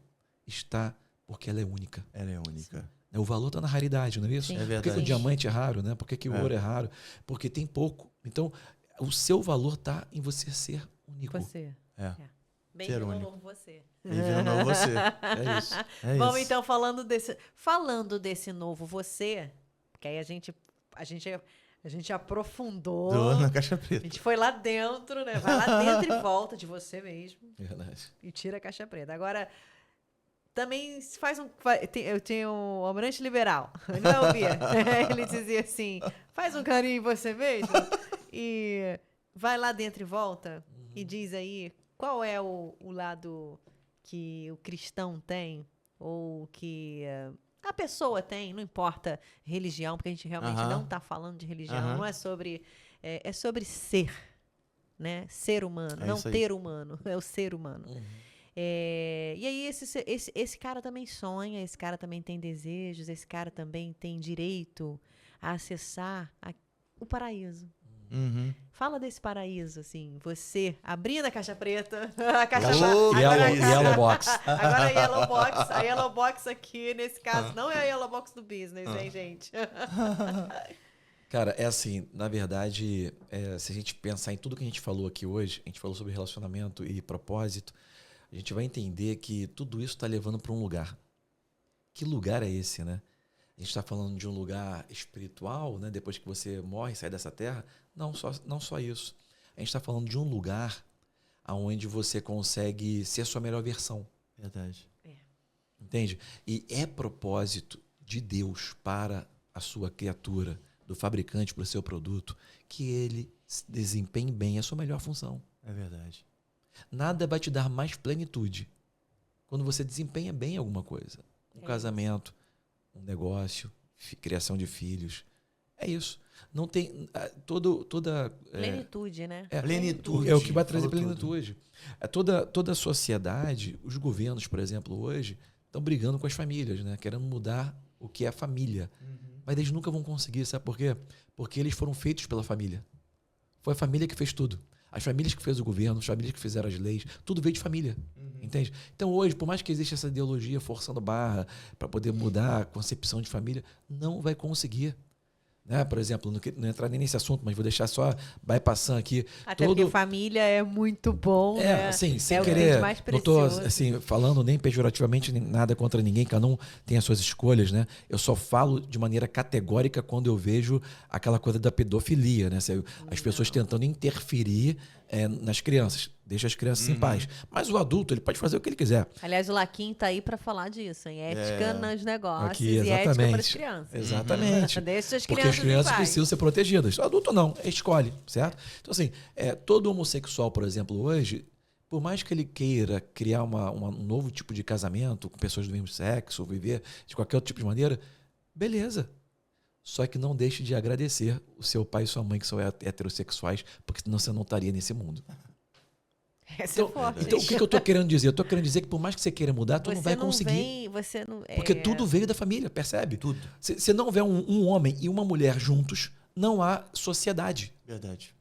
Speaker 2: está porque ela é única.
Speaker 3: Ela é única.
Speaker 2: O valor está na raridade, não é isso?
Speaker 1: Sim.
Speaker 3: É
Speaker 2: Por que,
Speaker 3: verdade.
Speaker 2: que o diamante é raro, né? Por que, que o ouro é raro? Porque tem pouco. Então, o seu valor está em você ser único.
Speaker 1: Você.
Speaker 3: É.
Speaker 1: Bem
Speaker 3: Ser
Speaker 1: de
Speaker 3: único.
Speaker 1: novo você.
Speaker 3: Vive um novo você.
Speaker 2: É isso.
Speaker 3: É
Speaker 1: Vamos
Speaker 3: isso.
Speaker 1: então falando desse novo você, que aí a gente aprofundou.
Speaker 3: Do na caixa
Speaker 1: A
Speaker 3: preta.
Speaker 1: gente foi lá dentro, né? Vai lá dentro e volta de você mesmo
Speaker 2: Verdade.
Speaker 1: e tira a caixa preta. Agora, também eu tenho um Almirante Liberal. Ele vai ouvir. Ele dizia assim: faz um carinho em você mesmo e vai lá dentro e volta e diz aí qual é o lado que o cristão tem ou que a pessoa tem, não importa religião, porque a gente realmente
Speaker 3: Aham.
Speaker 1: não está falando de religião,
Speaker 3: Aham.
Speaker 1: não é sobre é sobre ser, né? Ser humano,
Speaker 3: É
Speaker 1: não
Speaker 3: isso aí.
Speaker 1: ter humano, é o ser humano.
Speaker 2: Uhum.
Speaker 1: E aí esse cara também sonha, esse cara também tem desejos, esse cara também tem direito a acessar o paraíso.
Speaker 3: Uhum.
Speaker 1: Fala desse paraíso, assim, você abrindo a caixa preta, a caixa
Speaker 3: Yellow-
Speaker 1: agora
Speaker 2: Yellow Box.
Speaker 1: Agora a Yellow Box aqui, nesse caso, não é a Yellow Box do business, hein, gente?
Speaker 2: Cara, é assim, na verdade, se a gente pensar em tudo que a gente falou aqui hoje, a gente falou sobre relacionamento e propósito, a gente vai entender que tudo isso está levando para um lugar. Que lugar é esse, né? A gente está falando de um lugar espiritual, né? Depois que você morre, sai dessa terra. Não só isso. A gente está falando de um lugar onde você consegue ser a sua melhor versão.
Speaker 3: Verdade.
Speaker 2: Entende? E é propósito de Deus para a sua criatura, do fabricante para o seu produto, que ele desempenhe bem a sua melhor função.
Speaker 3: É verdade.
Speaker 2: Nada vai te dar mais plenitude quando você desempenha bem alguma coisa. Um casamento, um negócio, criação de filhos. É isso. Não tem toda
Speaker 1: Plenitude, né?
Speaker 3: Plenitude.
Speaker 2: é o que vai trazer
Speaker 3: Falou
Speaker 2: plenitude. Toda a sociedade, os governos, por exemplo, hoje estão brigando com as famílias, né? Querendo mudar o que é a família. Mas eles nunca vão conseguir, sabe por quê? Porque eles foram feitos pela família. Foi a família que fez tudo. As famílias que fez o governo, as famílias que fizeram as leis, tudo veio de família. Entende? Então hoje, por mais que exista essa ideologia forçando barra para poder mudar a concepção de família, não vai conseguir. Né? Por exemplo, não entrar nem nesse assunto, mas vou deixar só bypassando aqui.
Speaker 1: Até porque família é muito bom, né?
Speaker 2: Assim, sem
Speaker 1: o
Speaker 2: querer,
Speaker 1: mais
Speaker 2: não estou
Speaker 1: precioso.
Speaker 2: assim, falando nem pejorativamente nem nada contra ninguém, cada um tem as suas escolhas, né? Eu só falo de maneira categórica quando eu vejo aquela coisa da pedofilia, né? As pessoas tentando interferir nas crianças. Deixa as crianças em paz. Mas o adulto, ele pode fazer o que ele quiser.
Speaker 1: Aliás, o Laquim tá aí para falar disso, hein? Ética nos negócios
Speaker 2: Aqui,
Speaker 1: e ética para as
Speaker 2: exatamente.
Speaker 1: crianças.
Speaker 2: Exatamente.
Speaker 1: Deixa as
Speaker 2: Porque
Speaker 1: crianças
Speaker 2: as crianças
Speaker 1: em paz.
Speaker 2: precisam ser protegidas. O adulto não, escolhe, certo? Então, assim, todo homossexual, por exemplo, hoje, por mais que ele queira criar um novo tipo de casamento com pessoas do mesmo sexo, ou viver de qualquer outro tipo de maneira, beleza. Só que não deixe de agradecer o seu pai e sua mãe, que são heterossexuais, porque senão você não estaria nesse mundo.
Speaker 1: Essa é forte.
Speaker 2: Então, o que eu estou querendo dizer? Eu estou querendo dizer que por mais que você queira mudar, tu não vai conseguir. Porque tudo veio da família, percebe?
Speaker 3: Tudo.
Speaker 2: Se não houver um homem e uma mulher juntos, não há sociedade.
Speaker 3: Verdade.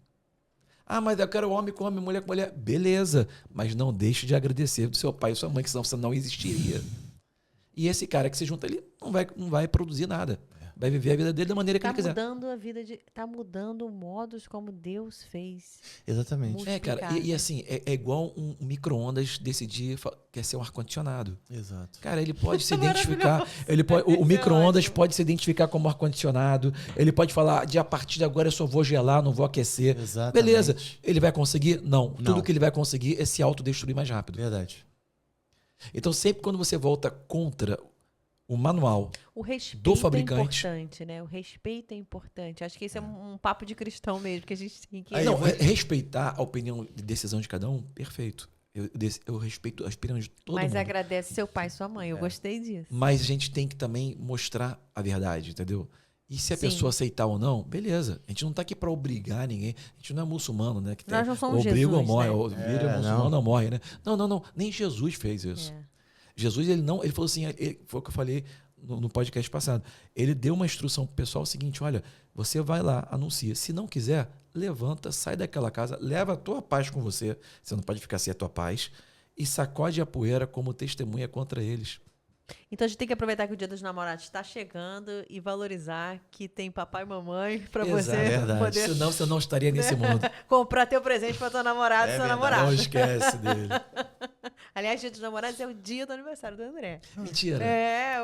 Speaker 2: Ah, mas eu quero homem com homem, mulher com mulher. Beleza, mas não deixe de agradecer do seu pai e sua mãe, que senão você não existiria. E esse cara que se junta ali não vai produzir nada. Vai viver a vida dele da maneira que ele quiser.
Speaker 1: Tá mudando modos como Deus fez.
Speaker 3: Exatamente.
Speaker 2: Cara, e assim, é igual um micro-ondas decidir quer ser um ar-condicionado.
Speaker 3: Exato.
Speaker 2: Cara, ele pode se identificar. O micro-ondas pode se identificar como ar-condicionado. Ele pode falar, a partir de agora eu só vou gelar, não vou aquecer.
Speaker 3: Exatamente.
Speaker 2: Beleza. Ele vai conseguir? Não. Tudo que ele vai conseguir é se autodestruir mais rápido.
Speaker 3: Verdade.
Speaker 2: Então, sempre quando você volta contra o manual
Speaker 1: o respeito
Speaker 2: do fabricante.
Speaker 1: É importante, né? O respeito é importante. Acho que esse é um papo de cristão mesmo, que a gente tem que...
Speaker 2: Respeitar a opinião de decisão de cada um, perfeito. Eu respeito a opinião de todo mundo.
Speaker 1: Mas agradece seu pai e sua mãe. Eu gostei disso.
Speaker 2: Mas a gente tem que também mostrar a verdade, entendeu? E se a pessoa aceitar ou não, beleza. A gente não está aqui para obrigar ninguém. A gente não é muçulmano, né? Que
Speaker 1: Nós não somos
Speaker 2: obriga
Speaker 1: Jesus,
Speaker 2: ou morre.
Speaker 1: né?
Speaker 2: Ou vira muçulmano ou morre, né? Não. Nem Jesus fez isso. Jesus, ele falou assim, foi o que eu falei no podcast passado. Ele deu uma instrução pro pessoal, o seguinte, olha, você vai lá, anuncia. Se não quiser, levanta, sai daquela casa, leva a tua paz com você. Você não pode ficar sem a tua paz. E sacode a poeira como testemunha contra eles.
Speaker 1: Então a gente tem que aproveitar que o Dia dos Namorados está chegando e valorizar que tem papai e mamãe para você poder...
Speaker 2: Senão você não estaria nesse mundo.
Speaker 1: Comprar teu presente para tua namorada e sua namorada.
Speaker 2: Não esquece dele.
Speaker 1: Aliás, Dia dos Namorados é o dia do aniversário do André.
Speaker 2: Mentira.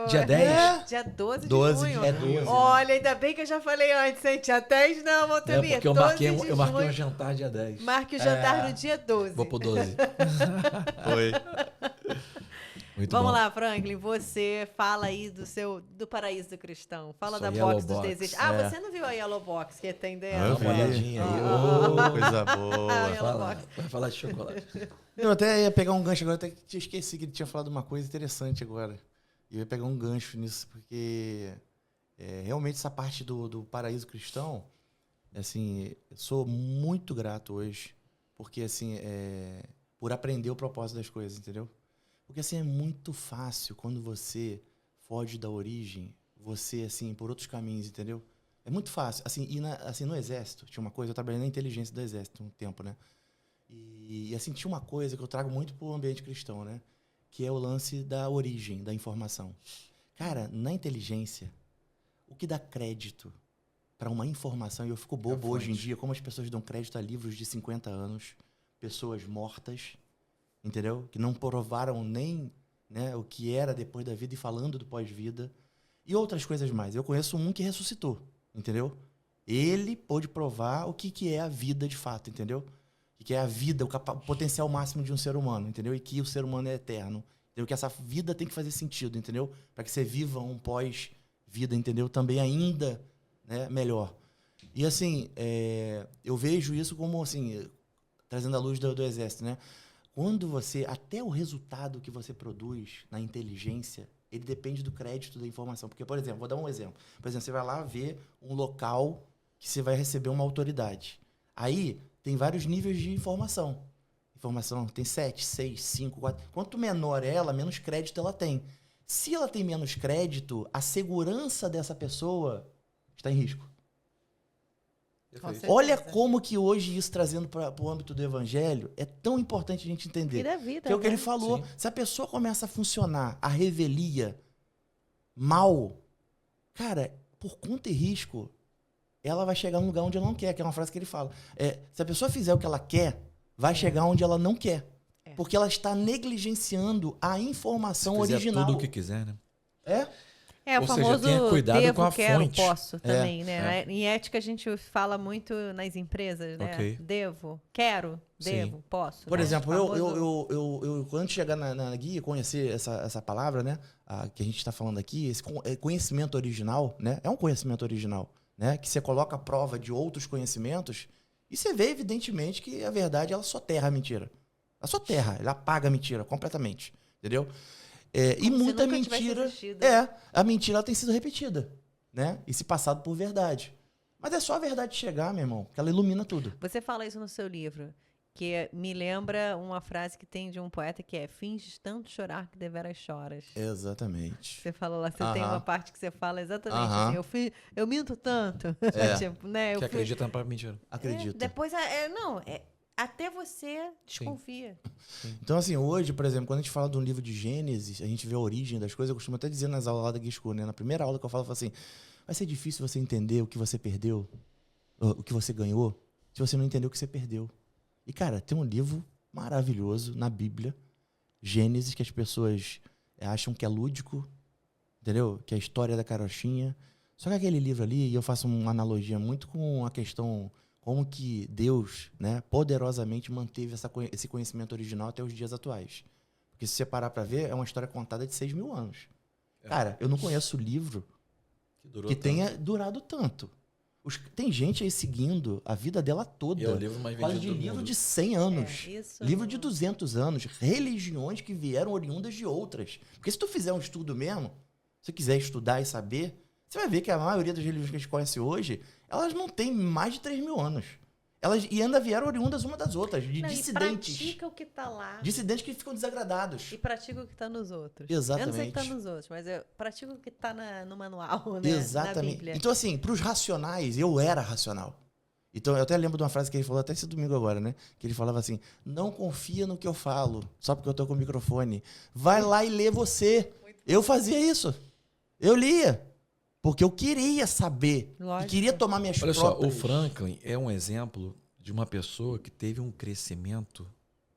Speaker 1: Dia
Speaker 2: 10?
Speaker 1: Dia 12 de
Speaker 3: 12
Speaker 1: junho.
Speaker 2: É 12.
Speaker 1: Olha, ainda bem que eu já falei antes, hein? Dia 10 não, Montemir.
Speaker 2: Porque eu marquei um jantar dia 10.
Speaker 1: Marque o jantar no dia 12.
Speaker 2: Vou pro 12.
Speaker 3: Foi.
Speaker 2: Muito
Speaker 1: Vamos
Speaker 2: bom.
Speaker 1: lá, Franklin, você fala aí do Paraíso do Cristão. Fala da
Speaker 2: Yellow
Speaker 1: Box dos
Speaker 2: Box.
Speaker 1: Desejos. Você não viu a Yellow Box que tem dentro?
Speaker 3: Eu
Speaker 2: Dá uma
Speaker 3: vi.
Speaker 2: olhadinha aí.
Speaker 3: Coisa boa.
Speaker 1: Yellow
Speaker 2: Fala,
Speaker 1: Box.
Speaker 2: vai falar de chocolate.
Speaker 3: Eu até ia pegar um gancho agora, até que tinha esquecido que ele tinha falado uma coisa interessante agora. E eu ia pegar um gancho nisso, porque realmente essa parte do paraíso cristão, assim, eu sou muito grato hoje, porque assim, por aprender o propósito das coisas, entendeu? Porque assim, é muito fácil quando você foge da origem, você, assim, por outros caminhos, entendeu? É muito fácil. Assim, assim, no exército, tinha uma coisa, eu trabalhei na inteligência do exército um tempo, né? E assim, tinha uma coisa que eu trago muito pro ambiente cristão, né? Que é o lance da origem, da informação. Cara, na inteligência, o que dá crédito para uma informação, e eu fico bobo hoje em dia, como as pessoas dão crédito a livros de 50 anos, pessoas mortas, entendeu? Que não provaram nem, né, o que era depois da vida e falando do pós-vida. E outras coisas mais. Eu conheço um que ressuscitou, entendeu? Ele pôde provar o que é a vida de fato, entendeu? O que é a vida, o potencial máximo de um ser humano, entendeu? E que o ser humano é eterno. Entendeu? Que essa vida tem que fazer sentido, entendeu? Para que você viva um pós-vida, entendeu? Também ainda, né, melhor. E assim, eu vejo isso como, assim, trazendo a luz do exército, né? Quando você, até o resultado que você produz na inteligência, ele depende do crédito da informação. Porque, por exemplo, vou dar um exemplo. Por exemplo, você vai lá ver um local que você vai receber uma autoridade. Aí, tem vários níveis de informação. Informação tem 7, 6, 5, 4. Quanto menor ela, menos crédito ela tem. Se ela tem menos crédito, a segurança dessa pessoa está em risco.
Speaker 2: Perfeito.
Speaker 3: Olha como que hoje isso, trazendo para o âmbito do evangelho, é tão importante a gente entender.
Speaker 1: E da vida,
Speaker 3: Que é o que
Speaker 1: né?
Speaker 3: ele falou.
Speaker 2: Sim.
Speaker 3: Se a pessoa começa a funcionar, a revelia, mal, cara, por conta e risco, ela vai chegar num lugar onde ela não quer, que é uma frase que ele fala. Se a pessoa fizer o que ela quer, vai chegar onde ela não quer.
Speaker 1: É.
Speaker 3: Porque ela está negligenciando a informação
Speaker 2: Se fizer
Speaker 3: original.
Speaker 2: tudo o que quiser, né?
Speaker 1: É o
Speaker 2: Ou seja,
Speaker 1: famoso
Speaker 2: tenha cuidado
Speaker 1: devo,
Speaker 2: com a
Speaker 1: quero,
Speaker 2: fonte.
Speaker 1: posso também, né? Em ética a gente fala muito nas empresas, né?
Speaker 2: Ok.
Speaker 1: Devo, quero,
Speaker 2: Sim.
Speaker 1: devo, posso.
Speaker 3: Por
Speaker 1: né?
Speaker 3: exemplo,
Speaker 1: Famoso-
Speaker 3: eu quando chegar na guia, conhecer essa palavra, né, que a gente está falando aqui, esse conhecimento original, né, é um conhecimento original, né, que você coloca a prova de outros conhecimentos e você vê, evidentemente, que a verdade, ela soterra a mentira. Ela soterra, ela apaga a mentira completamente, entendeu? E
Speaker 1: Como se
Speaker 3: muita
Speaker 1: nunca tivesse
Speaker 3: mentira,
Speaker 1: existido.
Speaker 3: a mentira ela tem sido repetida, né, e se passado por verdade. Mas é só a verdade chegar, meu irmão, que ela ilumina tudo.
Speaker 1: Você fala isso no seu livro, que me lembra uma frase que tem de um poeta que é: finges tanto chorar que deveras choras.
Speaker 3: Exatamente.
Speaker 1: Você fala lá, você tem
Speaker 3: Aham.
Speaker 1: uma parte que você fala exatamente
Speaker 3: Aham.
Speaker 1: assim, eu minto tanto. Tipo, né?
Speaker 2: Que acredita na própria mentira.
Speaker 3: Acredita.
Speaker 1: Depois, até você desconfia.
Speaker 3: Então, assim, hoje, por exemplo, quando a gente fala de um livro de Gênesis, a gente vê a origem das coisas, eu costumo até dizer nas aulas lá da Geek School, né? Na primeira aula que eu falo assim, vai ser difícil você entender o que você perdeu, o que você ganhou, se você não entender o que você perdeu. E, cara, tem um livro maravilhoso na Bíblia, Gênesis, que as pessoas acham que é lúdico, entendeu? Que é a história da carochinha. Só que aquele livro ali, e eu faço uma analogia muito com a questão como que Deus, né, poderosamente manteve esse conhecimento original até os dias atuais. Porque se você parar pra ver, é uma história contada de 6 mil anos. Cara, eu não conheço livro
Speaker 2: durou
Speaker 3: que
Speaker 2: tanto.
Speaker 3: tenha durado tanto. Tem gente aí seguindo a vida dela toda.
Speaker 2: E é o livro mais
Speaker 3: Fala
Speaker 2: vendido
Speaker 3: de
Speaker 2: do
Speaker 3: livro
Speaker 2: mundo.
Speaker 3: de 100 anos.
Speaker 1: Isso.
Speaker 3: Livro de 200 anos. Religiões que vieram oriundas de outras. Porque se tu fizer um estudo mesmo, se quiser estudar e saber, você vai ver que a maioria das religiões que a gente conhece hoje, elas não têm mais de 3 mil anos. E ainda vieram oriundas uma das outras, de
Speaker 1: Não,
Speaker 3: dissidentes.
Speaker 1: E pratica o que tá lá.
Speaker 3: Dissidentes que ficam desagradados.
Speaker 1: E pratica o que tá nos outros.
Speaker 3: Exatamente.
Speaker 1: Eu não sei o que tá nos outros, mas eu pratico o que tá no manual, né? Na
Speaker 3: Exatamente.
Speaker 1: Bíblia.
Speaker 3: Então, assim, para os racionais, eu era racional. Então, eu até lembro de uma frase que ele falou até esse domingo agora, né? Que ele falava assim, não confia no que eu falo, só porque eu tô com o microfone. Vai lá e lê você. Eu fazia isso. Eu lia. Porque eu queria saber.
Speaker 1: Lógico.
Speaker 3: E queria tomar minhas
Speaker 2: Olha só,
Speaker 3: próprias...
Speaker 2: o Franklin é um exemplo de uma pessoa que teve um crescimento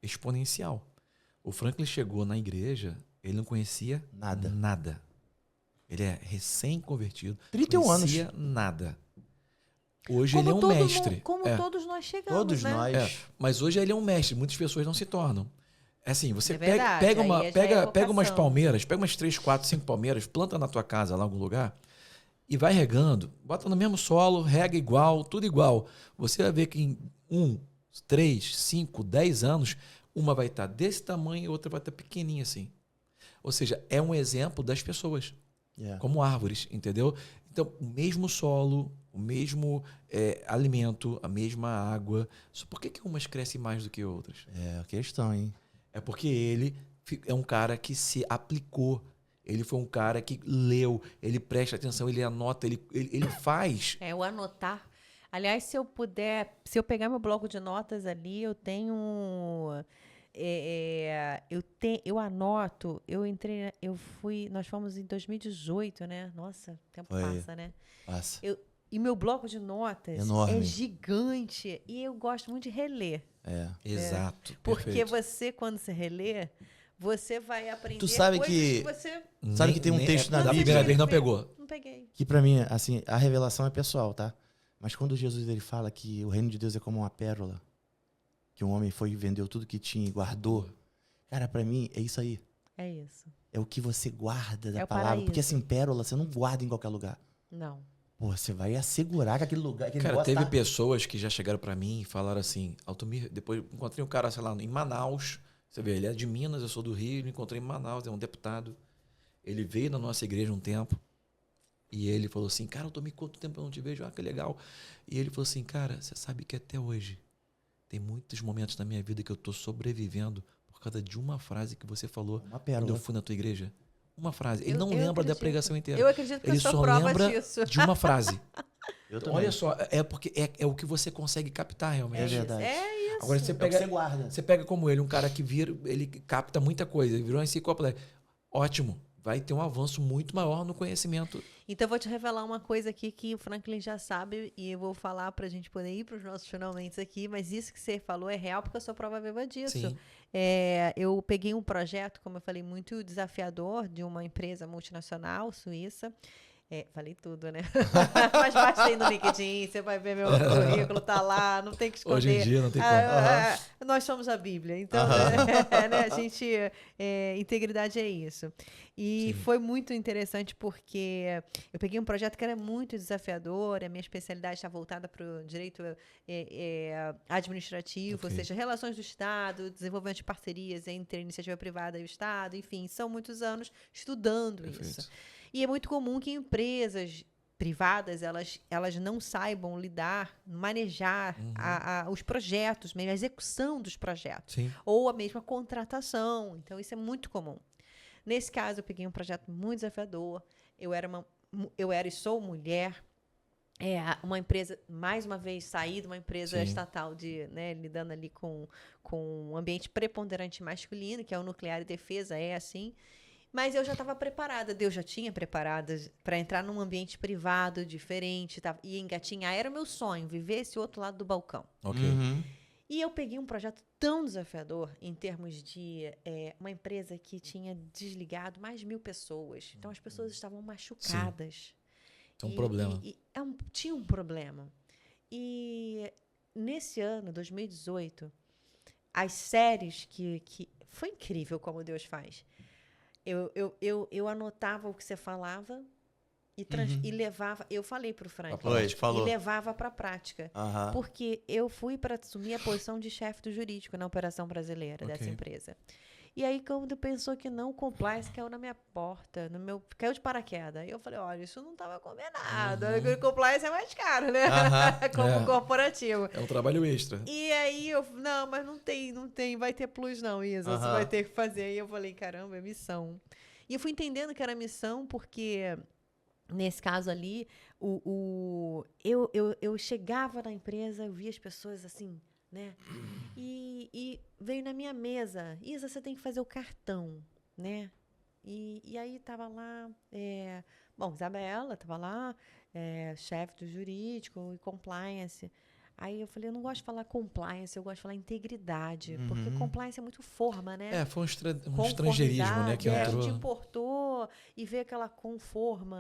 Speaker 2: exponencial. O Franklin chegou na igreja, ele não conhecia nada. Ele é recém-convertido.
Speaker 3: 31
Speaker 2: não
Speaker 3: anos.
Speaker 2: conhecia nada. Hoje
Speaker 1: Como
Speaker 2: ele é um
Speaker 1: todo
Speaker 2: mestre.
Speaker 1: mundo- como
Speaker 2: É.
Speaker 1: todos nós chegamos,
Speaker 3: Todos
Speaker 1: né?
Speaker 3: nós.
Speaker 2: Mas hoje ele é um mestre. Muitas pessoas não se tornam. É assim, você
Speaker 1: É verdade,
Speaker 2: pega
Speaker 1: aí já é
Speaker 2: pega umas
Speaker 1: vocação.
Speaker 2: palmeiras, pega umas 3, 4, 5 palmeiras, planta na tua casa lá em algum lugar e vai regando. Bota no mesmo solo, rega igual, tudo igual. Você vai ver que em 1, 3, 5, 10 anos, uma vai estar desse tamanho e outra vai estar pequenininha assim. Ou seja, é um exemplo das pessoas, como árvores, entendeu? Então, o mesmo solo, o mesmo alimento, a mesma água. Só por que umas crescem mais do que outras?
Speaker 3: É a questão, hein?
Speaker 2: É porque ele é um cara que se aplicou. Ele foi um cara que leu, ele presta atenção, ele anota, ele faz.
Speaker 1: O anotar. Aliás, se eu pegar meu bloco de notas ali, eu tenho. Eu anoto, nós fomos em 2018, né? Nossa, o tempo passa, né?
Speaker 3: Passa.
Speaker 1: E meu bloco de notas
Speaker 3: Enorme.
Speaker 1: é gigante. E eu gosto muito de reler.
Speaker 3: É.
Speaker 2: Exato.
Speaker 1: Porque
Speaker 2: perfeito.
Speaker 1: você, quando você relê, você vai aprender
Speaker 3: Tu sabe
Speaker 1: coisas
Speaker 3: que-
Speaker 1: você
Speaker 3: Sabe que tem um texto na
Speaker 2: a
Speaker 3: Bíblia-
Speaker 2: primeira vez não pegou.
Speaker 1: não peguei.
Speaker 3: Que pra mim, assim, a revelação é pessoal, tá? Mas quando Jesus ele fala que o reino de Deus é como uma pérola, que um homem foi e vendeu tudo que tinha e guardou, cara, pra mim é isso aí.
Speaker 1: É isso.
Speaker 3: É o que você guarda da
Speaker 1: É o
Speaker 3: palavra.
Speaker 1: paraíso.
Speaker 3: Porque assim, pérola você não guarda em qualquer lugar.
Speaker 1: Não.
Speaker 3: Pô, você vai assegurar que aquele lugar, aquele
Speaker 2: Cara,
Speaker 3: negócio
Speaker 2: teve
Speaker 3: tá...
Speaker 2: pessoas que já chegaram pra mim e falaram assim, Altomir, depois encontrei um cara, sei lá, em Manaus, você vê, ele é de Minas, eu sou do Rio, me encontrei em Manaus, é um deputado. Ele veio na nossa igreja um tempo e ele falou assim, cara, Altomir, quanto tempo eu não te vejo? Ah, que legal. E ele falou assim, cara, você sabe que até hoje tem muitos momentos na minha vida que eu tô sobrevivendo por causa de uma frase que você falou
Speaker 3: Uma
Speaker 2: quando
Speaker 3: pérola.
Speaker 2: eu fui na tua igreja. Uma frase. Ele
Speaker 1: Eu-
Speaker 2: não
Speaker 1: eu
Speaker 2: lembra da
Speaker 1: acredito.
Speaker 2: pregação inteira.
Speaker 1: Eu acredito que
Speaker 2: Ele
Speaker 1: eu sou
Speaker 2: só
Speaker 1: prova
Speaker 2: lembra
Speaker 1: disso.
Speaker 2: de uma frase.
Speaker 3: Eu
Speaker 2: Então,
Speaker 3: também.
Speaker 2: olha só, é porque é o que você consegue captar realmente.
Speaker 3: É verdade.
Speaker 1: É isso.
Speaker 2: Agora você
Speaker 3: É o que
Speaker 2: pega,
Speaker 3: você guarda.
Speaker 2: você pega como ele, um cara que vira, ele capta muita coisa, ele virou uma enciclopédia. Ótimo, vai ter um avanço muito maior no conhecimento.
Speaker 1: Então, eu vou te revelar uma coisa aqui que o Franklin já sabe e eu vou falar pra gente poder ir pros nossos finalmente aqui, mas isso que você falou é real porque eu sou prova viva disso.
Speaker 2: Sim.
Speaker 1: Eu peguei um projeto, como eu falei, muito desafiador de uma empresa multinacional suíça. Falei tudo, né? Mas basta ir no LinkedIn, você vai ver meu currículo, tá lá, não tem que esconder.
Speaker 2: Hoje em dia não tem como.
Speaker 1: Nós somos a Bíblia, então né, a gente, integridade é isso. E
Speaker 2: Sim.
Speaker 1: foi muito interessante porque eu peguei um projeto que era muito desafiador, a minha especialidade está voltada para o direito administrativo,
Speaker 2: Ok.
Speaker 1: ou seja, relações do Estado, desenvolvimento de parcerias entre a iniciativa privada e o Estado, enfim, são muitos anos estudando
Speaker 2: Perfeito.
Speaker 1: isso. E é muito comum que empresas privadas elas não saibam lidar, manejar os projetos, mesmo a execução dos projetos,
Speaker 2: Sim.
Speaker 1: ou a mesma contratação. Então, isso é muito comum. Nesse caso, eu peguei um projeto muito desafiador. Eu era e sou mulher. Uma empresa, mais uma vez, saí de uma empresa
Speaker 2: Sim.
Speaker 1: estatal lidando ali com um ambiente preponderante masculino, que é o nuclear e defesa, é assim. Mas eu já estava preparada, Deus já tinha preparado para entrar num ambiente privado, diferente, e engatinhar. Era o meu sonho, viver esse outro lado do balcão.
Speaker 2: Ok.
Speaker 3: Uhum.
Speaker 1: E eu peguei um projeto tão desafiador em termos de uma empresa que tinha desligado mais de 1.000 pessoas. Então, as pessoas estavam machucadas.
Speaker 2: Isso é um problema.
Speaker 1: Tinha um problema. E nesse ano, 2018, as séries que foi incrível como Deus faz. Eu anotava o que você falava e levava. Eu falei para o Frank.
Speaker 3: Oi, falou.
Speaker 1: E levava para a prática.
Speaker 3: Aham.
Speaker 1: Porque eu fui para assumir a posição de chefe do jurídico na operação brasileira
Speaker 2: Ok.
Speaker 1: dessa empresa. E aí, quando pensou que não, o compliance caiu na minha porta, caiu de paraquedas. Aí eu falei, olha, isso não estava combinado. O compliance é mais caro, né? Como corporativo.
Speaker 2: É um trabalho extra.
Speaker 1: E aí não, mas não tem, vai ter plus não, Isa, você vai ter que fazer. Aí eu falei, caramba, é missão. E eu fui entendendo que era missão porque, nesse caso ali, eu chegava na empresa, eu via as pessoas assim, né? E veio na minha mesa, Isa, você tem que fazer o cartão, né? E aí tava lá, Isabela tava lá, chefe do jurídico e compliance. Aí eu falei, eu não gosto de falar compliance, eu gosto de falar integridade, porque compliance é muito forma, né?
Speaker 2: Foi um estrangeirismo, né, que
Speaker 1: A
Speaker 2: entrou.
Speaker 1: gente importou e vê aquela conforme,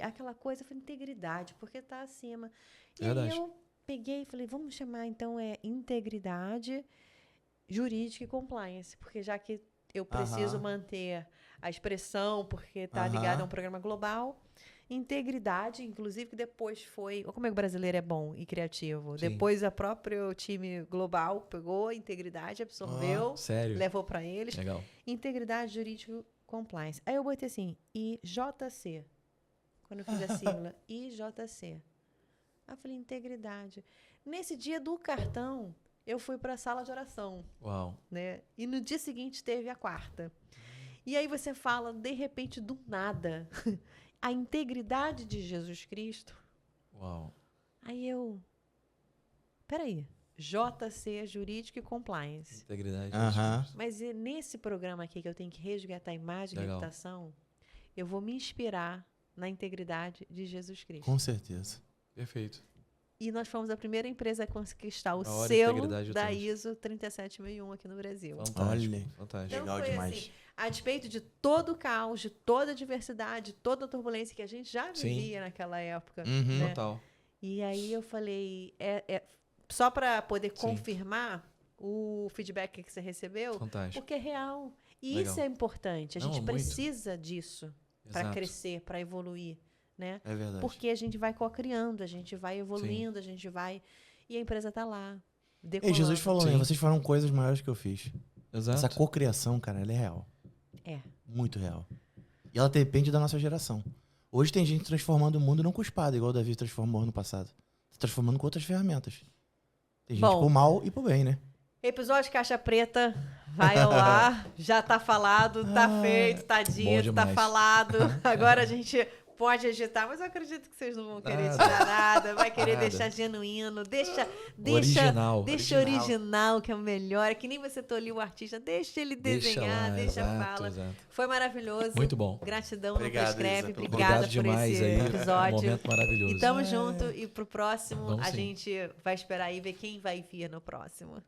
Speaker 1: aquela coisa, eu falei, integridade, porque tá acima. E
Speaker 2: Verdade.
Speaker 1: aí eu peguei e falei, vamos chamar então integridade jurídica e compliance, porque já que eu preciso manter a expressão, porque tá ligado a um programa global, integridade, inclusive, que depois foi... Como é que o brasileiro é bom e criativo?
Speaker 2: Sim.
Speaker 1: Depois, o próprio time global pegou a integridade, absorveu,
Speaker 2: Sério?
Speaker 1: levou para eles.
Speaker 2: Legal.
Speaker 1: Integridade, jurídico, compliance. Aí eu botei assim, IJC. Quando eu fiz a sigla, IJC. Aí eu falei, integridade. Nesse dia do cartão, eu fui para a sala de oração.
Speaker 2: Uau.
Speaker 1: Né? E no dia seguinte teve a quarta. E aí você fala, de repente, do nada... A integridade de Jesus Cristo.
Speaker 2: Uau.
Speaker 1: Aí peraí, JC, Jurídico e Compliance.
Speaker 2: Integridade.
Speaker 1: Mas nesse programa aqui que eu tenho que resgatar a imagem e reputação, eu vou me inspirar na integridade de Jesus Cristo.
Speaker 3: Com certeza.
Speaker 2: Perfeito.
Speaker 1: E nós fomos a primeira empresa a conquistar o
Speaker 2: A hora,
Speaker 1: selo
Speaker 2: integridade e
Speaker 1: da
Speaker 2: tudo.
Speaker 1: ISO 37001 aqui no Brasil.
Speaker 2: Fantástico,
Speaker 3: Olha.
Speaker 2: fantástico.
Speaker 1: Então,
Speaker 3: Legal
Speaker 1: foi
Speaker 3: demais.
Speaker 1: assim, a despeito de todo o caos, de toda a diversidade, toda a turbulência que a gente já
Speaker 2: Sim.
Speaker 1: vivia naquela época,
Speaker 3: Uhum.
Speaker 1: né?
Speaker 2: Total.
Speaker 1: E aí eu falei, só para poder
Speaker 2: Sim.
Speaker 1: confirmar o feedback que você recebeu,
Speaker 2: Fantástico.
Speaker 1: porque é real. E
Speaker 2: Legal.
Speaker 1: isso é importante. A
Speaker 2: Não,
Speaker 1: gente
Speaker 2: muito.
Speaker 1: precisa disso para
Speaker 2: Exato.
Speaker 1: crescer, para evoluir, né?
Speaker 3: É verdade.
Speaker 1: Porque a gente vai co-criando, a gente vai evoluindo, a gente vai... E a empresa tá lá,
Speaker 3: E
Speaker 1: decolando.
Speaker 3: Jesus falou, né?
Speaker 2: Sim.
Speaker 3: Vocês foram coisas maiores que eu fiz.
Speaker 2: Exato.
Speaker 3: Essa cocriação, cara, ela é real.
Speaker 1: É.
Speaker 3: Muito real. E ela depende da nossa geração. Hoje tem gente transformando o mundo não com espada, igual o Davi transformou no passado. Tá transformando com outras ferramentas. Tem gente
Speaker 1: Bom.
Speaker 3: pro mal e pro bem, né?
Speaker 1: Episódio Caixa Preta vai ao ar, já tá falado, tá feito, tá dito, tá
Speaker 2: demais.
Speaker 1: falado. Agora a gente pode editar, mas eu acredito que vocês não vão querer
Speaker 2: Nada.
Speaker 1: tirar nada, vai querer
Speaker 2: Nada.
Speaker 1: deixar genuíno, deixa
Speaker 2: Original.
Speaker 1: original, que é o melhor, é que nem você tolir o artista, deixa ele desenhar,
Speaker 2: lá,
Speaker 1: deixa a
Speaker 2: exato,
Speaker 1: fala.
Speaker 2: exato.
Speaker 1: Foi maravilhoso.
Speaker 2: Muito bom.
Speaker 1: Gratidão,
Speaker 3: Obrigado,
Speaker 1: não prescreve,
Speaker 3: Isa, pelo
Speaker 1: obrigada
Speaker 2: Obrigado
Speaker 1: por
Speaker 2: demais
Speaker 1: esse
Speaker 2: aí.
Speaker 1: episódio.
Speaker 2: Momento maravilhoso.
Speaker 1: E tamo junto, e pro próximo
Speaker 2: Vamos
Speaker 1: a
Speaker 2: sim.
Speaker 1: gente vai esperar aí ver quem vai vir no próximo.